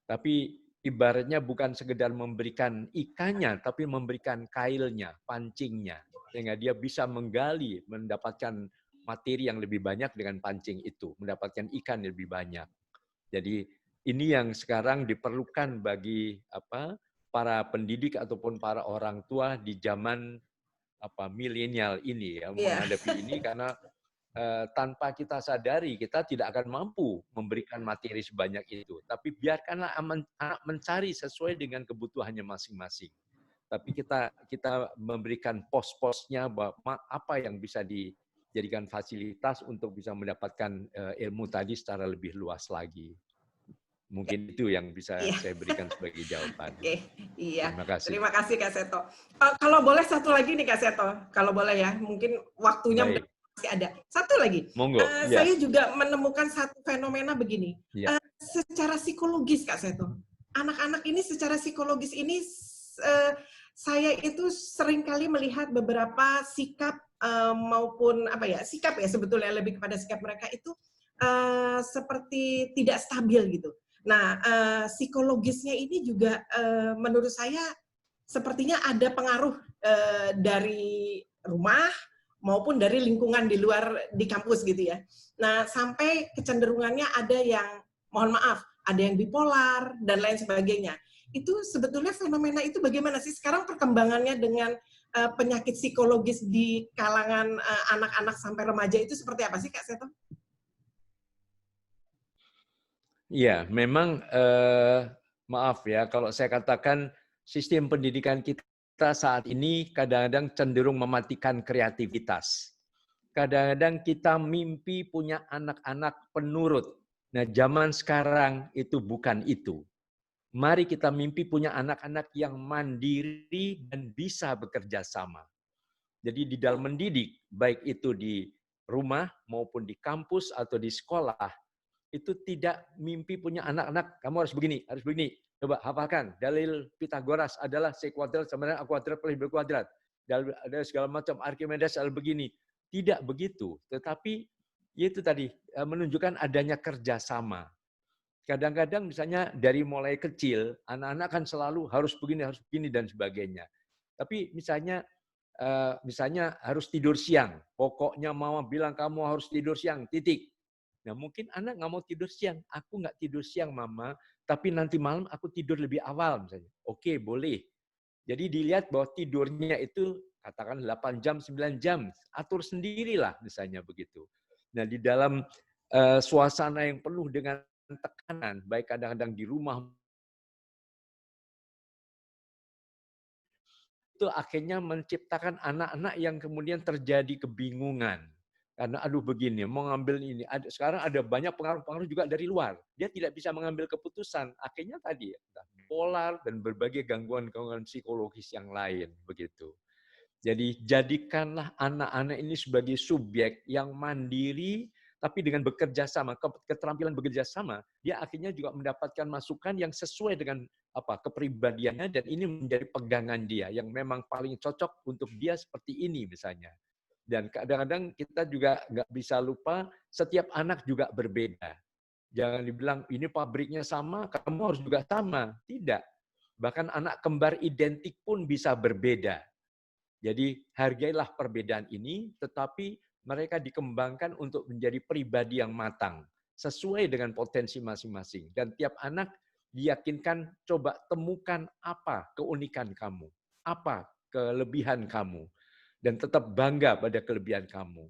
Tapi ibaratnya bukan sekedar memberikan ikannya, tapi memberikan kailnya, pancingnya. Sehingga dia bisa menggali, mendapatkan materi yang lebih banyak dengan pancing itu, mendapatkan ikan yang lebih banyak. Jadi ini yang sekarang diperlukan bagi para pendidik ataupun para orang tua di zaman milenial ini ya, menghadapi ini, karena tanpa kita sadari kita tidak akan mampu memberikan materi sebanyak itu. Tapi biarkanlah anak mencari sesuai dengan kebutuhannya masing-masing. Tapi kita memberikan pos-posnya bahwa apa yang bisa dijadikan fasilitas untuk bisa mendapatkan ilmu tadi secara lebih luas lagi. Mungkin itu yang bisa saya berikan sebagai jawaban. Iya. Terima kasih. Terima kasih Kak Seto. Kalau boleh satu lagi nih Kak Seto, kalau boleh ya, mungkin waktunya masih ada. Satu lagi. Monggo. Saya juga menemukan satu fenomena begini. Secara psikologis Kak Seto, anak-anak ini secara psikologis ini saya itu seringkali melihat beberapa sikap maupun apa ya, sikap ya sebetulnya lebih kepada sikap mereka itu seperti tidak stabil gitu. Nah, psikologisnya ini juga menurut saya sepertinya ada pengaruh dari rumah maupun dari lingkungan di luar di kampus gitu ya. Nah, sampai kecenderungannya ada yang, mohon maaf, ada yang bipolar dan lain sebagainya. Itu sebetulnya fenomena itu bagaimana sih sekarang perkembangannya dengan penyakit psikologis di kalangan anak-anak sampai remaja itu seperti apa sih Kak Seto? Iya, memang maaf ya kalau saya katakan sistem pendidikan kita saat ini kadang-kadang cenderung mematikan kreativitas. Kadang-kadang kita mimpi punya anak-anak penurut. Nah, zaman sekarang itu bukan itu. Mari kita mimpi punya anak-anak yang mandiri dan bisa bekerja sama. Jadi di dalam mendidik, baik itu di rumah maupun di kampus atau di sekolah, itu tidak mimpi punya anak-anak, kamu harus begini, harus begini. Coba hafalkan, dalil Pitagoras adalah C kuadrat sama dengan A kuadrat plus B kuadrat. Ada segala macam, Archimedes adalah begini. Tidak begitu, tetapi itu tadi menunjukkan adanya kerjasama. Kadang-kadang misalnya dari mulai kecil, anak-anak kan selalu harus begini dan sebagainya. Tapi misalnya harus tidur siang. Pokoknya mama bilang kamu harus tidur siang, titik. Nah mungkin anak nggak mau tidur siang. Aku nggak tidur siang mama, tapi nanti malam aku tidur lebih awal misalnya. Oke, boleh. Jadi dilihat bahwa tidurnya itu katakan 8 jam, 9 jam. Atur sendirilah misalnya begitu. Nah di dalam suasana yang penuh dengan tekanan, baik kadang-kadang di rumah, itu akhirnya menciptakan anak-anak yang kemudian terjadi kebingungan. Karena aduh begini, mau ngambil ini. Sekarang ada banyak pengaruh-pengaruh juga dari luar. Dia tidak bisa mengambil keputusan. Akhirnya tadi, polar dan berbagai gangguan-gangguan psikologis yang lain. Begitu. Jadi jadikanlah anak-anak ini sebagai subjek yang mandiri, tapi dengan bekerja sama, keterampilan bekerja sama, dia akhirnya juga mendapatkan masukan yang sesuai dengan kepribadiannya, dan ini menjadi pegangan dia yang memang paling cocok untuk dia seperti ini misalnya. Dan kadang-kadang kita juga nggak bisa lupa setiap anak juga berbeda. Jangan dibilang ini pabriknya sama, kamu harus juga sama. Tidak. Bahkan anak kembar identik pun bisa berbeda. Jadi hargailah perbedaan ini, tetapi mereka dikembangkan untuk menjadi pribadi yang matang, sesuai dengan potensi masing-masing. Dan tiap anak diyakinkan, coba temukan apa keunikan kamu, apa kelebihan kamu, dan tetap bangga pada kelebihan kamu.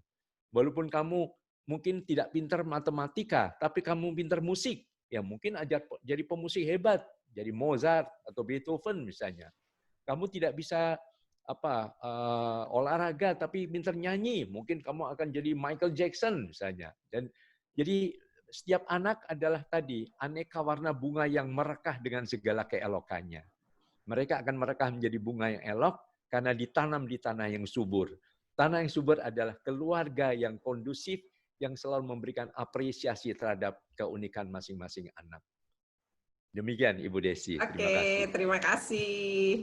Walaupun kamu mungkin tidak pintar matematika, tapi kamu pintar musik, ya mungkin jadi pemusik hebat, jadi Mozart atau Beethoven misalnya. Kamu tidak bisa olahraga tapi pintar nyanyi, mungkin kamu akan jadi Michael Jackson misalnya. Dan jadi setiap anak adalah tadi aneka warna bunga yang merekah dengan segala keelokannya. Mereka akan merekah menjadi bunga yang elok karena ditanam di tanah yang subur. Tanah yang subur adalah keluarga yang kondusif yang selalu memberikan apresiasi terhadap keunikan masing-masing anak. Demikian Ibu Desi. Oke, terima kasih.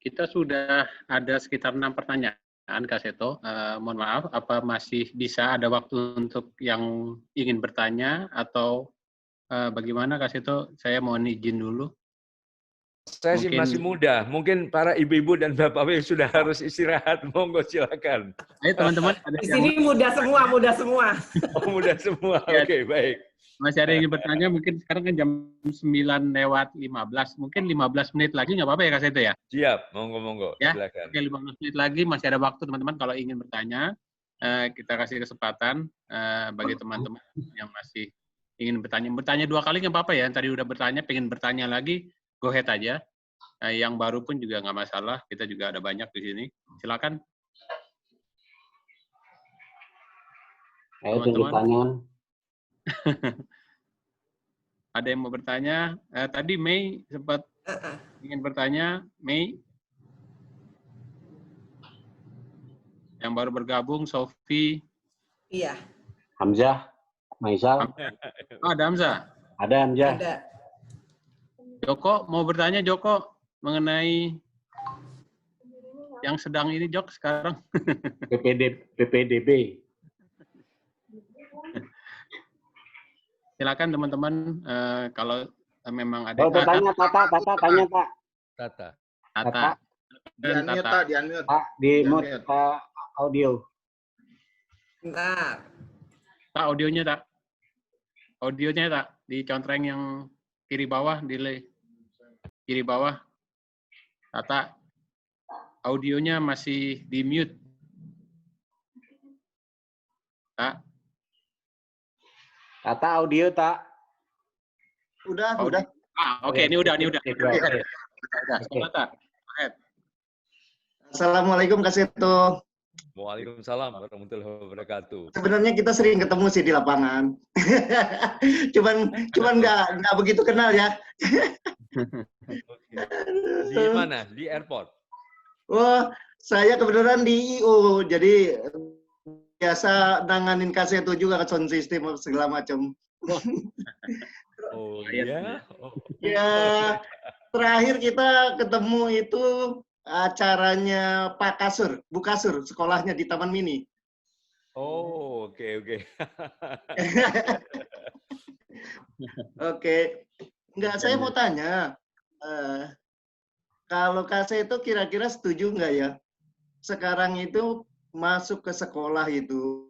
Kita sudah ada sekitar 6 pertanyaan, Kak Seto. Mohon maaf, apa masih bisa ada waktu untuk yang ingin bertanya atau bagaimana, Kak Seto? Saya mohon izin dulu. Saya sih masih muda. Mungkin para ibu-ibu dan bapak-bapak yang sudah harus istirahat, monggo silakan. Ayo teman-teman. Di sini muda semua, muda semua. Oh, muda semua. Ya. Oke, baik. Masih ada yang ingin bertanya, mungkin sekarang kan jam 9:15. Mungkin 15 menit lagi, nggak apa-apa ya, Kak Seto ya? Siap, monggo-monggo. Ya, silakan. oke, 15 menit lagi, masih ada waktu teman-teman kalau ingin bertanya. Kita kasih kesempatan bagi teman-teman yang masih ingin bertanya. Bertanya 2 kali nggak apa-apa ya, yang tadi udah bertanya, pengen bertanya lagi, go ahead aja. Yang baru pun juga nggak masalah, kita juga ada banyak di sini. Silakan. Ayo tunjuk tangan. Ada yang mau bertanya? Tadi Mei sempat ingin bertanya. Mei? Yang baru bergabung, Sofi. Iya. Hamzah, Maisal. Oh, ada Hamzah. Ada Hamzah. Ada. Joko, mau bertanya Joko mengenai yang sedang ini Jok sekarang? PPDB. Silakan teman-teman, kalau memang ada. Oh, tanya Tata, tanya Pak. Tata. Tata. Di-unmute, Tak, di-unmute. Pak, di-mute audio. Bentar. Tak, audionya Tak. Audionya Tak, dicontreng yang kiri bawah, delay. Kiri bawah. Tata, audionya masih di mute. Tak. Tata audio, Tak. Udah. Oke, ini udah. Oke. Tata. Ahead. Assalamualaikum Kak Seto. Waalaikumsalam warahmatullahi wabarakatuh. Sebenarnya kita sering ketemu sih di lapangan. cuman nggak begitu kenal ya. Di mana? Di airport? Oh, saya kebetulan di IO, jadi biasa nanganin Kak Seto juga ke sound system segala macam. Oh iya. Ya, terakhir kita ketemu itu acaranya Pak Kasur, Bu Kasur, sekolahnya di Taman Mini. Oh, oke. Oke. Enggak, saya mau tanya, kalau Kak Seto kira-kira setuju nggak ya, sekarang itu masuk ke sekolah itu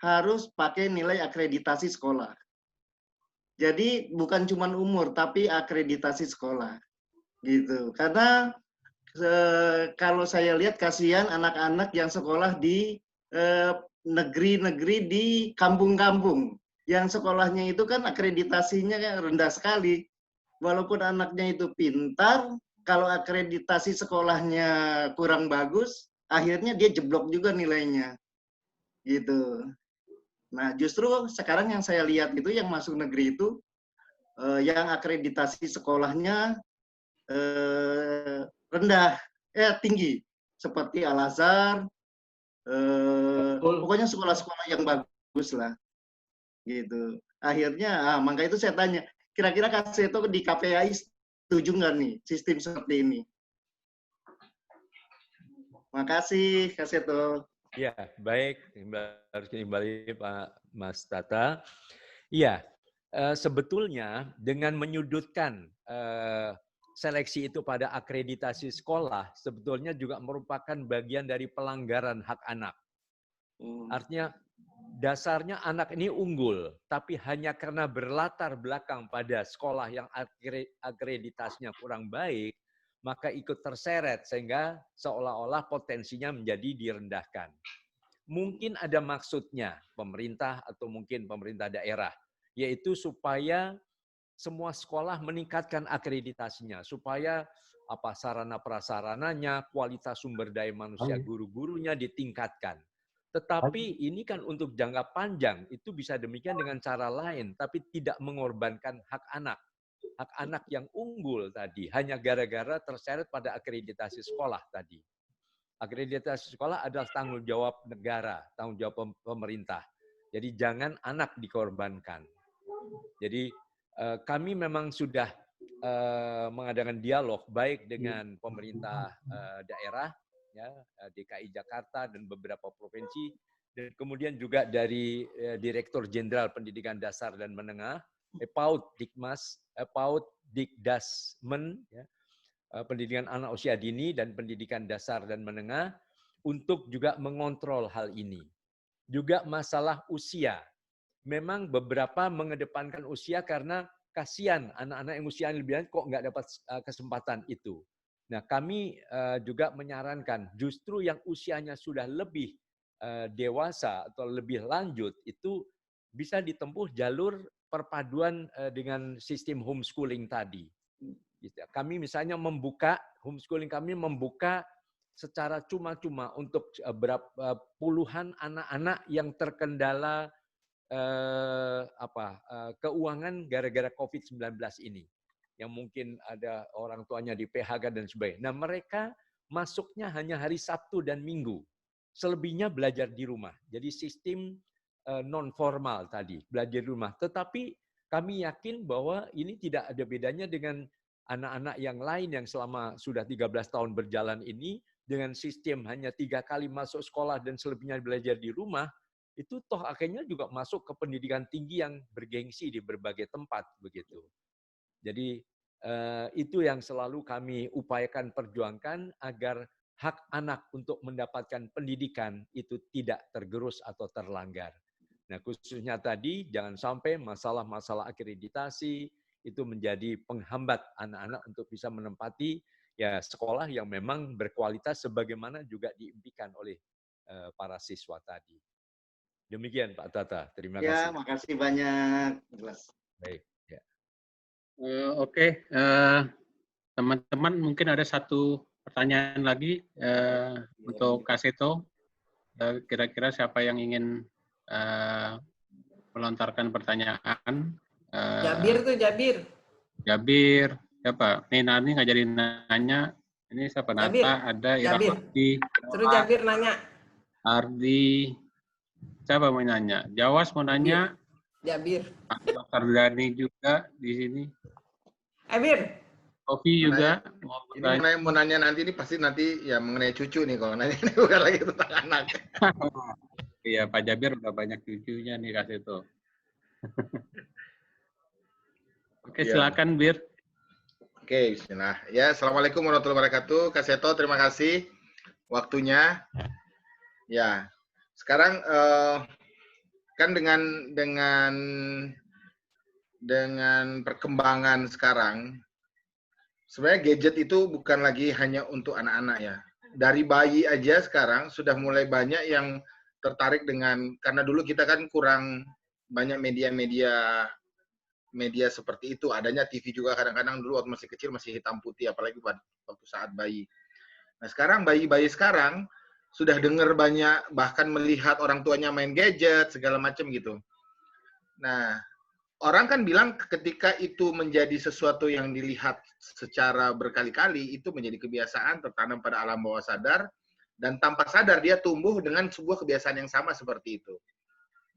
harus pakai nilai akreditasi sekolah. Jadi bukan cuma umur, tapi akreditasi sekolah. Gitu. Karena kalau saya lihat kasihan anak-anak yang sekolah di negeri-negeri di kampung-kampung. Yang sekolahnya itu kan akreditasinya rendah sekali. Walaupun anaknya itu pintar, kalau akreditasi sekolahnya kurang bagus, akhirnya dia jeblok juga nilainya. Gitu. Nah, justru sekarang yang saya lihat itu yang masuk negeri itu, yang akreditasi sekolahnya rendah, tinggi, seperti Al-Azhar, pokoknya sekolah-sekolah yang bagus lah, gitu. Akhirnya, maka itu saya tanya, kira-kira Kak Seto di KPAI setuju nggak nih sistem seperti ini? Makasih Kak Seto. Ya, baik. Harus kembali Pak Mas Tata. Iya, sebetulnya dengan menyudutkan seleksi itu pada akreditasi sekolah, sebetulnya juga merupakan bagian dari pelanggaran hak anak. Artinya, dasarnya anak ini unggul, tapi hanya karena berlatar belakang pada sekolah yang akreditasinya kurang baik, maka ikut terseret sehingga seolah-olah potensinya menjadi direndahkan. Mungkin ada maksudnya pemerintah atau mungkin pemerintah daerah, yaitu supaya semua sekolah meningkatkan akreditasinya, supaya sarana prasarananya, kualitas sumber daya manusia guru-gurunya ditingkatkan. Tetapi ini kan untuk jangka panjang, itu bisa demikian dengan cara lain, tapi tidak mengorbankan hak anak. Hak anak yang unggul tadi, hanya gara-gara terseret pada akreditasi sekolah tadi. Akreditasi sekolah adalah tanggung jawab negara, tanggung jawab pemerintah. Jadi jangan anak dikorbankan. Jadi kami memang sudah mengadakan dialog baik dengan pemerintah daerah, ya, DKI Jakarta dan beberapa provinsi, dan kemudian juga dari Direktur Jenderal Pendidikan Dasar dan Menengah, PAUD Dikmas, PAUD Dikdasmen, ya, pendidikan anak usia dini dan pendidikan dasar dan menengah, untuk juga mengontrol hal ini. Juga masalah usia. Memang beberapa mengedepankan usia karena kasihan anak-anak yang usianya lebih lanjut kok nggak dapat kesempatan itu. Nah, kami juga menyarankan justru yang usianya sudah lebih dewasa atau lebih lanjut itu bisa ditempuh jalur perpaduan dengan sistem homeschooling tadi. Kami misalnya membuka, homeschooling kami membuka secara cuma-cuma untuk puluhan anak-anak yang terkendala keuangan gara-gara COVID-19 ini. Yang mungkin ada orang tuanya di PHK dan sebagainya. Nah, mereka masuknya hanya hari Sabtu dan Minggu. Selebihnya belajar di rumah. Jadi sistem non formal tadi, belajar di rumah. Tetapi kami yakin bahwa ini tidak ada bedanya dengan anak-anak yang lain yang selama sudah 13 tahun berjalan ini dengan sistem hanya 3 kali masuk sekolah dan selebihnya belajar di rumah, itu toh akhirnya juga masuk ke pendidikan tinggi yang bergengsi di berbagai tempat begitu. Jadi itu yang selalu kami upayakan perjuangkan agar hak anak untuk mendapatkan pendidikan itu tidak tergerus atau terlanggar. Nah, khususnya tadi jangan sampai masalah-masalah akreditasi itu menjadi penghambat anak-anak untuk bisa menempati ya sekolah yang memang berkualitas sebagaimana juga diimpikan oleh para siswa tadi. Demikian Pak Tata, terima kasih. Ya, makasih banyak. Jelas. Baik. Ya. Oke, teman-teman mungkin ada satu pertanyaan lagi untuk Kak Seto. Kira-kira siapa yang ingin melontarkan pertanyaan? Jabir tuh, Jabir. Jabir, siapa? Nih Nani nggak jadi nanya. Ini siapa? Jabir. Nata, ada Jabir. Irafdi. Terus Jabir nanya. Ardi. Siapa mau nanya? Jawas mau nanya. Jabir. Dr. Dani juga di sini. Bir. Kofi juga. Ini mau nanya nanti ini pasti nanti ya mengenai cucu nih kalau nanya ini bukan lagi tentang anak. Iya, Pak Jabir udah banyak cucunya nih kasih itu. Oke, silakan Bir. Oke, bismillah. Ya, assalamualaikum warahmatullahi wabarakatuh. Kak Seto, terima kasih waktunya. Ya, sekarang kan dengan perkembangan sekarang, sebenarnya gadget itu bukan lagi hanya untuk anak-anak ya. Dari bayi aja sekarang sudah mulai banyak yang tertarik dengan, karena dulu kita kan kurang banyak media seperti itu. Adanya TV juga kadang-kadang dulu waktu masih kecil masih hitam putih, apalagi waktu saat bayi. Nah sekarang bayi-bayi sekarang sudah dengar banyak, bahkan melihat orang tuanya main gadget, segala macam gitu. Nah, orang kan bilang ketika itu menjadi sesuatu yang dilihat secara berkali-kali, itu menjadi kebiasaan tertanam pada alam bawah sadar, dan tanpa sadar dia tumbuh dengan sebuah kebiasaan yang sama seperti itu.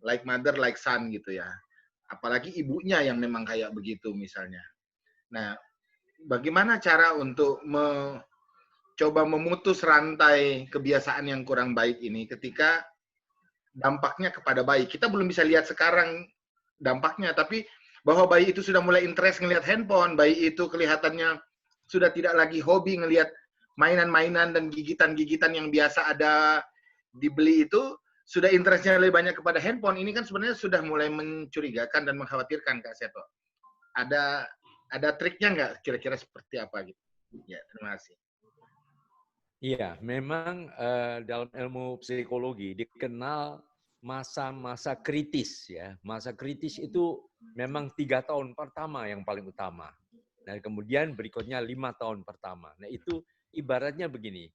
Like mother, like son gitu ya. Apalagi ibunya yang memang kayak begitu misalnya. Nah, bagaimana cara untuk coba memutus rantai kebiasaan yang kurang baik ini ketika dampaknya kepada bayi. Kita belum bisa lihat sekarang dampaknya, tapi bahwa bayi itu sudah mulai interest ngelihat handphone, bayi itu kelihatannya sudah tidak lagi hobi ngelihat mainan-mainan dan gigitan-gigitan yang biasa ada dibeli itu, sudah interestnya lebih banyak kepada handphone. Ini kan sebenarnya sudah mulai mencurigakan dan mengkhawatirkan, Kak Seto. Ada triknya nggak kira-kira seperti apa gitu? Ya, terima kasih. Iya, memang dalam ilmu psikologi dikenal masa-masa kritis ya. Masa kritis itu memang 3 tahun pertama yang paling utama. Dan kemudian berikutnya 5 tahun pertama. Nah itu ibaratnya begini,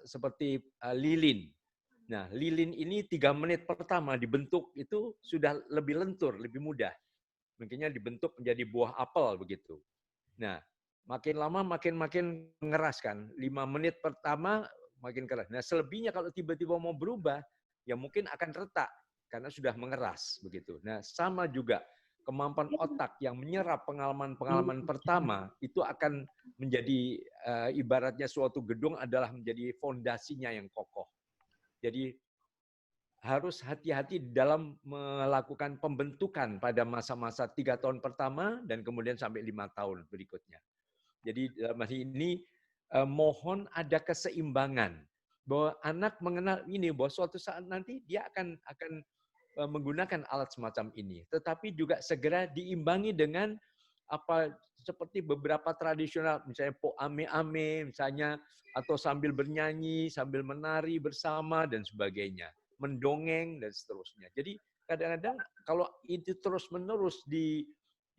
seperti lilin. Nah lilin ini 3 menit pertama dibentuk itu sudah lebih lentur, lebih mudah. Mungkinnya dibentuk menjadi buah apel begitu. Nah makin lama makin mengeras kan. 5 menit pertama makin keras. Nah, selebihnya kalau tiba-tiba mau berubah, ya mungkin akan retak karena sudah mengeras begitu. Nah, sama juga kemampuan otak yang menyerap pengalaman-pengalaman pertama itu akan menjadi ibaratnya suatu gedung adalah menjadi fondasinya yang kokoh. Jadi harus hati-hati dalam melakukan pembentukan pada masa-masa 3 tahun pertama dan kemudian sampai 5 tahun berikutnya. Jadi dalam hal ini mohon ada keseimbangan bahwa anak mengenal ini bahwa suatu saat nanti dia akan menggunakan alat semacam ini, tetapi juga segera diimbangi dengan apa seperti beberapa tradisional misalnya po ame-ame misalnya atau sambil bernyanyi, sambil menari bersama dan sebagainya, mendongeng dan seterusnya. Jadi kadang-kadang kalau itu terus-menerus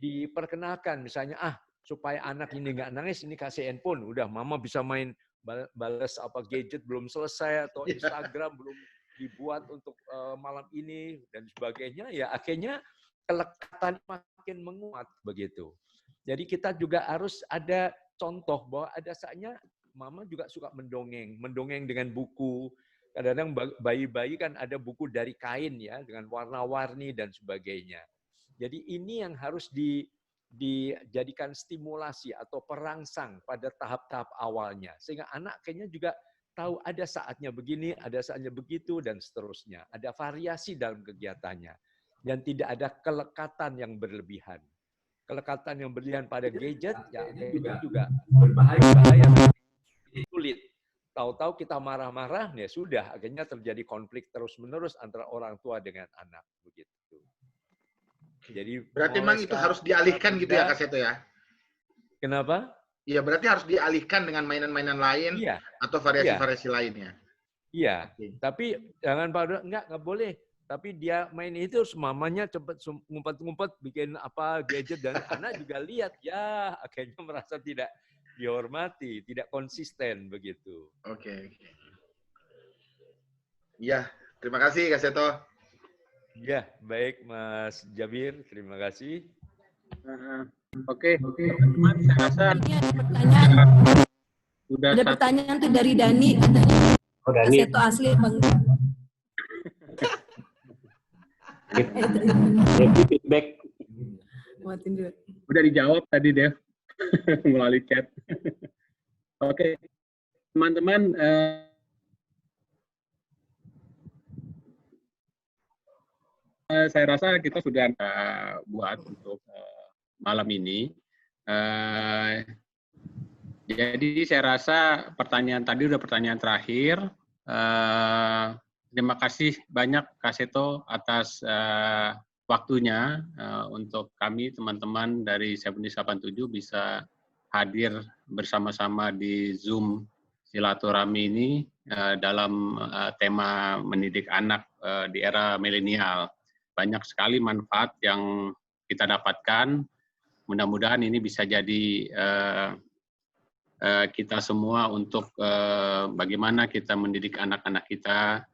diperkenalkan misalnya supaya anak ini nggak nangis, ini kasih handphone. Udah, mama bisa main balas gadget belum selesai, atau Instagram belum dibuat untuk malam ini, dan sebagainya. Ya akhirnya kelekatan makin menguat begitu. Jadi kita juga harus ada contoh bahwa ada saatnya mama juga suka mendongeng dengan buku, Kadang-kadang bayi-bayi kan ada buku dari kain ya, dengan warna-warni dan sebagainya. Jadi ini yang harus dijadikan stimulasi atau perangsang pada tahap-tahap awalnya. Sehingga anak kayaknya juga tahu ada saatnya begini, ada saatnya begitu, dan seterusnya. Ada variasi dalam kegiatannya. Dan tidak ada kelekatan yang berlebihan. Kelekatan yang berlebihan pada gadget, ya akhirnya juga berbahaya, sulit. Tahu-tahu kita marah-marah, ya sudah, akhirnya terjadi konflik terus-menerus antara orang tua dengan anak. Begitu. Jadi berarti memang itu harus dialihkan gitu ya, Kak Seto ya? Kenapa? Iya, berarti harus dialihkan dengan mainan-mainan lain atau variasi-variasi lainnya. Iya, tapi jangan pada enggak boleh. Tapi dia main itu mamanya cepet ngumpet-ngumpet bikin apa gadget dan anak juga lihat ya akhirnya merasa tidak dihormati, tidak konsisten begitu. Oke. Iya, terima kasih Kak Seto. Ya, baik Mas Jabir, terima kasih. Oke, teman-teman, saya rasa ini ada pertanyaan. Ada pertanyaan tuh dari Dani. Oh, Dani. Seto asli Bang. Feedback. Udah dijawab tadi deh melalui chat. Oke, teman-teman, saya rasa kita sudah buat untuk malam ini. Jadi saya rasa pertanyaan tadi udah pertanyaan terakhir. Terima kasih banyak Kak Seto atas waktunya untuk kami teman-teman dari 7087 bisa hadir bersama-sama di Zoom silaturahmi ini dalam tema mendidik anak di era milenial. Banyak sekali manfaat yang kita dapatkan. Mudah-mudahan ini bisa jadi kita semua untuk bagaimana kita mendidik anak-anak kita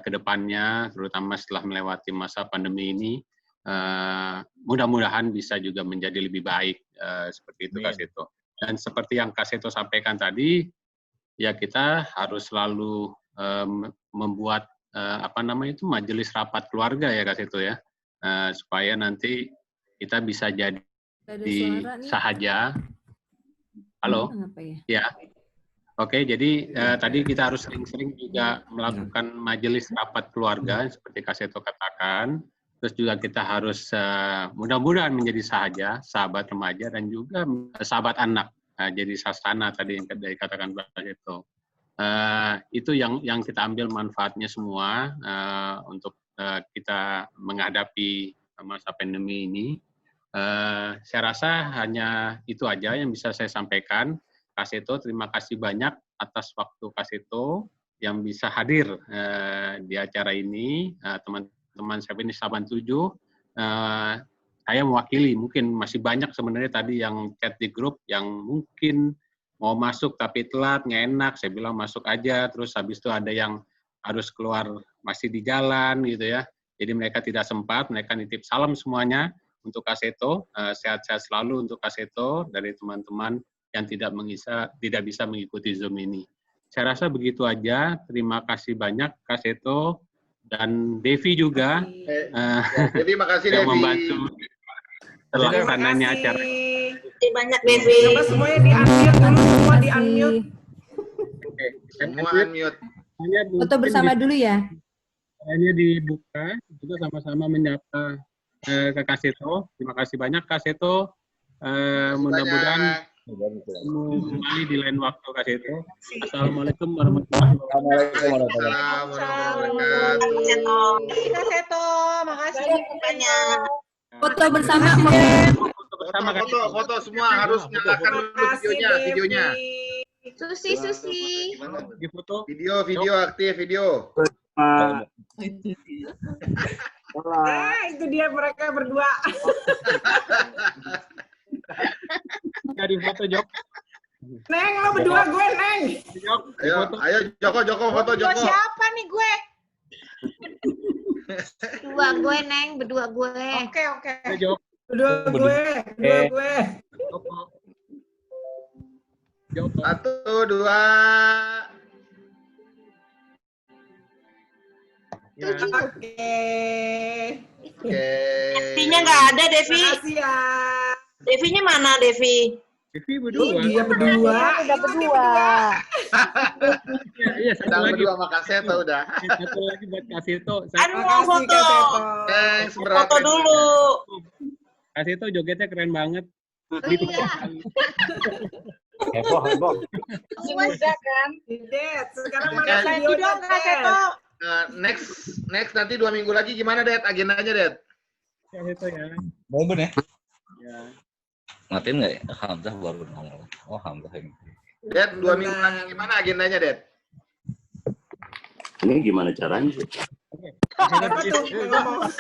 ke depannya, terutama setelah melewati masa pandemi ini, mudah-mudahan bisa juga menjadi lebih baik seperti itu Kak Seto. Dan seperti yang Kak Seto sampaikan tadi, ya kita harus selalu membuat majelis rapat keluarga ya Kak Seto ya, supaya nanti kita bisa jadi sahaja. Halo, ya. Oke, jadi tadi kita harus sering-sering juga melakukan majelis rapat keluarga seperti Kak Seto katakan. Terus juga kita harus mudah-mudahan menjadi sahabat remaja dan juga sahabat anak. Jadi sasana tadi yang dikatakan Pak Seto. Itu yang kita ambil manfaatnya semua untuk kita menghadapi masa pandemi ini. Saya rasa hanya itu aja yang bisa saya sampaikan. Kak Seto, terima kasih banyak atas waktu Kak Seto yang bisa hadir di acara ini. Teman-teman 7087, saya mewakili, mungkin masih banyak sebenarnya tadi yang chat di grup yang mungkin mau masuk tapi telat, nggak enak, saya bilang masuk aja, terus habis itu ada yang harus keluar masih di jalan gitu ya. Jadi mereka tidak sempat, mereka nitip salam semuanya untuk Kak Seto, sehat-sehat selalu untuk Kak Seto dari teman-teman yang tidak bisa mengikuti Zoom ini. Saya rasa begitu aja. Terima kasih banyak Kak Seto dan Devi juga terima kasih yang Devi membantu terlaksananya acara. Terima banyak Devi. Coba semuanya di-unmute, semua di-unmute. Oke, semua unmute. Foto bersama dulu ya. Hanya dibuka, juga sama-sama menyapa Kak Seto. Terima kasih banyak Kak Seto. Mudah-mudahan kembali di lain waktu Kak Seto. Assalamualaikum warahmatullahi wabarakatuh. Kak Seto, makasih banyak. Foto bersama. Foto semua harus nyalakan dulu videonya. Susi. Video aktif video. Itu dia mereka berdua. Dari foto Jok. Neng, lo berdua gue, Neng. Ayo Joko foto Joko. Siapa nih gue? Berdua gue, Neng, berdua gue. Oke. Berdua gue. Joko. 1, 2. Setuju. Oke. Devinya nggak ada, Devi. Makasih ya. Devinya mana, Devi? Devi berdua. Dia berdua. Udah berdua. Iya, satu Udah lagi. berdua sama Kak Seto udah. Satu lagi buat Kak Seto. Aduh, mau foto. Thanks, berat. Foto dulu. Kak Seto jogetnya keren banget. Iya. Heboh. Masih muda kan? Det, sekarang Oke. mana Lagi videonya, dong, Kak Det? Seto. Next nanti 2 minggu lagi gimana, Det? Agendanya, Det? Kak Seto ya. Bun ya? Ya. Matiin nggak ya? Hamzah baru nongol. Oh, Hamzah ini. Det, 2 minggu lagi gimana agendanya, Det? Ini gimana caranya? Apa tuh yang ngomong?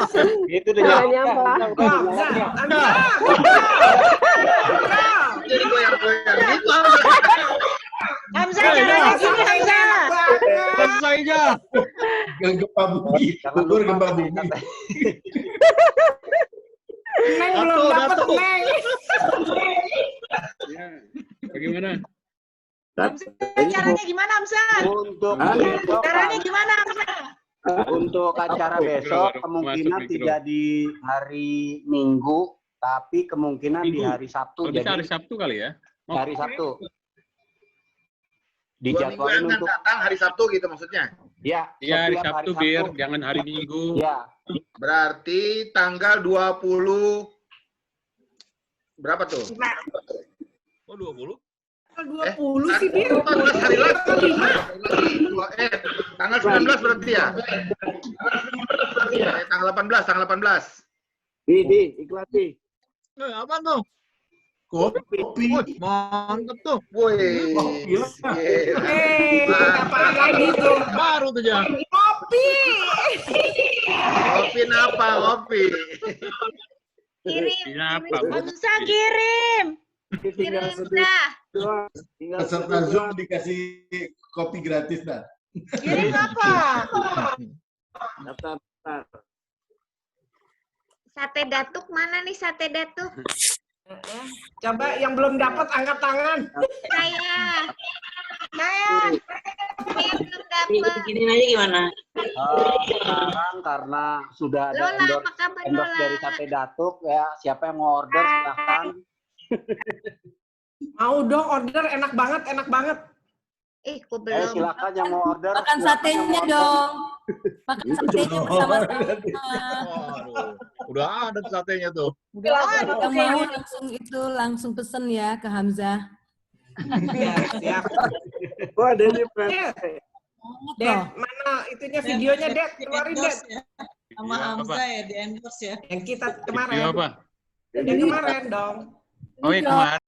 Itu udah Caranya apa? Jadi goyang-goyang gitu. Hamzah, caranya gini, Hamzah. Selesainya. Gempa bumi. Gugur gempa bumi. Neng belum dapat, Neng. Ya. Bagaimana? Hamzah, caranya gimana, Hamzah? Untuk Caranya gimana, Hamzah? untuk acara besok kemungkinan tidak di hari Minggu, tapi kemungkinan di hari Sabtu. Kalau bisa Jadi hari Sabtu kali ya? hari Sabtu. 2 minggu yang Dijadwalin akan untuk datang hari Sabtu gitu maksudnya? ya. Iya, hari setiap Sabtu, Bir. Jangan hari Minggu. Ya, Berarti tanggal 20 berapa tuh? Oh, 20? 20 sih, Bir. 14 hari lagi. Tanggal 19 berarti ya? Tanggal 18. di iklan di. Apa tuh? Kopi. Mantep tuh. Woi. Apaan lagi tuh? Baru tuh ya. Kopi. Kopi apa? Kopi. Kirim. Apa? Hamzah, kirim. Tinggal Kirim, dah. Peserta Zoom dikasih kopi gratis dah. Kirim apa? Daftar. Sate datuk mana nih sate datuk? Coba yang belum dapat angkat tangan. Saya belum dapat. Begini aja gimana? Sekarang karena sudah ada Lola, apa kabar endorse Lola? dari Sate Datuk ya, siapa yang mau order silahkan. Mau dong order, enak banget. Kok Ayo belum? silakan yang mau order. Makan silakan satenya yang mau order. dong. Makan satenya bersama-sama. Udah ada satenya tuh. Yang mau langsung pesen ya ke Hamzah. Siap. Oh, ada nih, Det, mana itunya videonya, Det? Keluarin, Det. Sama Hamzah ya, di endorse ya. Yang kita Video kemarin. apa? Yang kemarin dong. Oh, yang kemarin.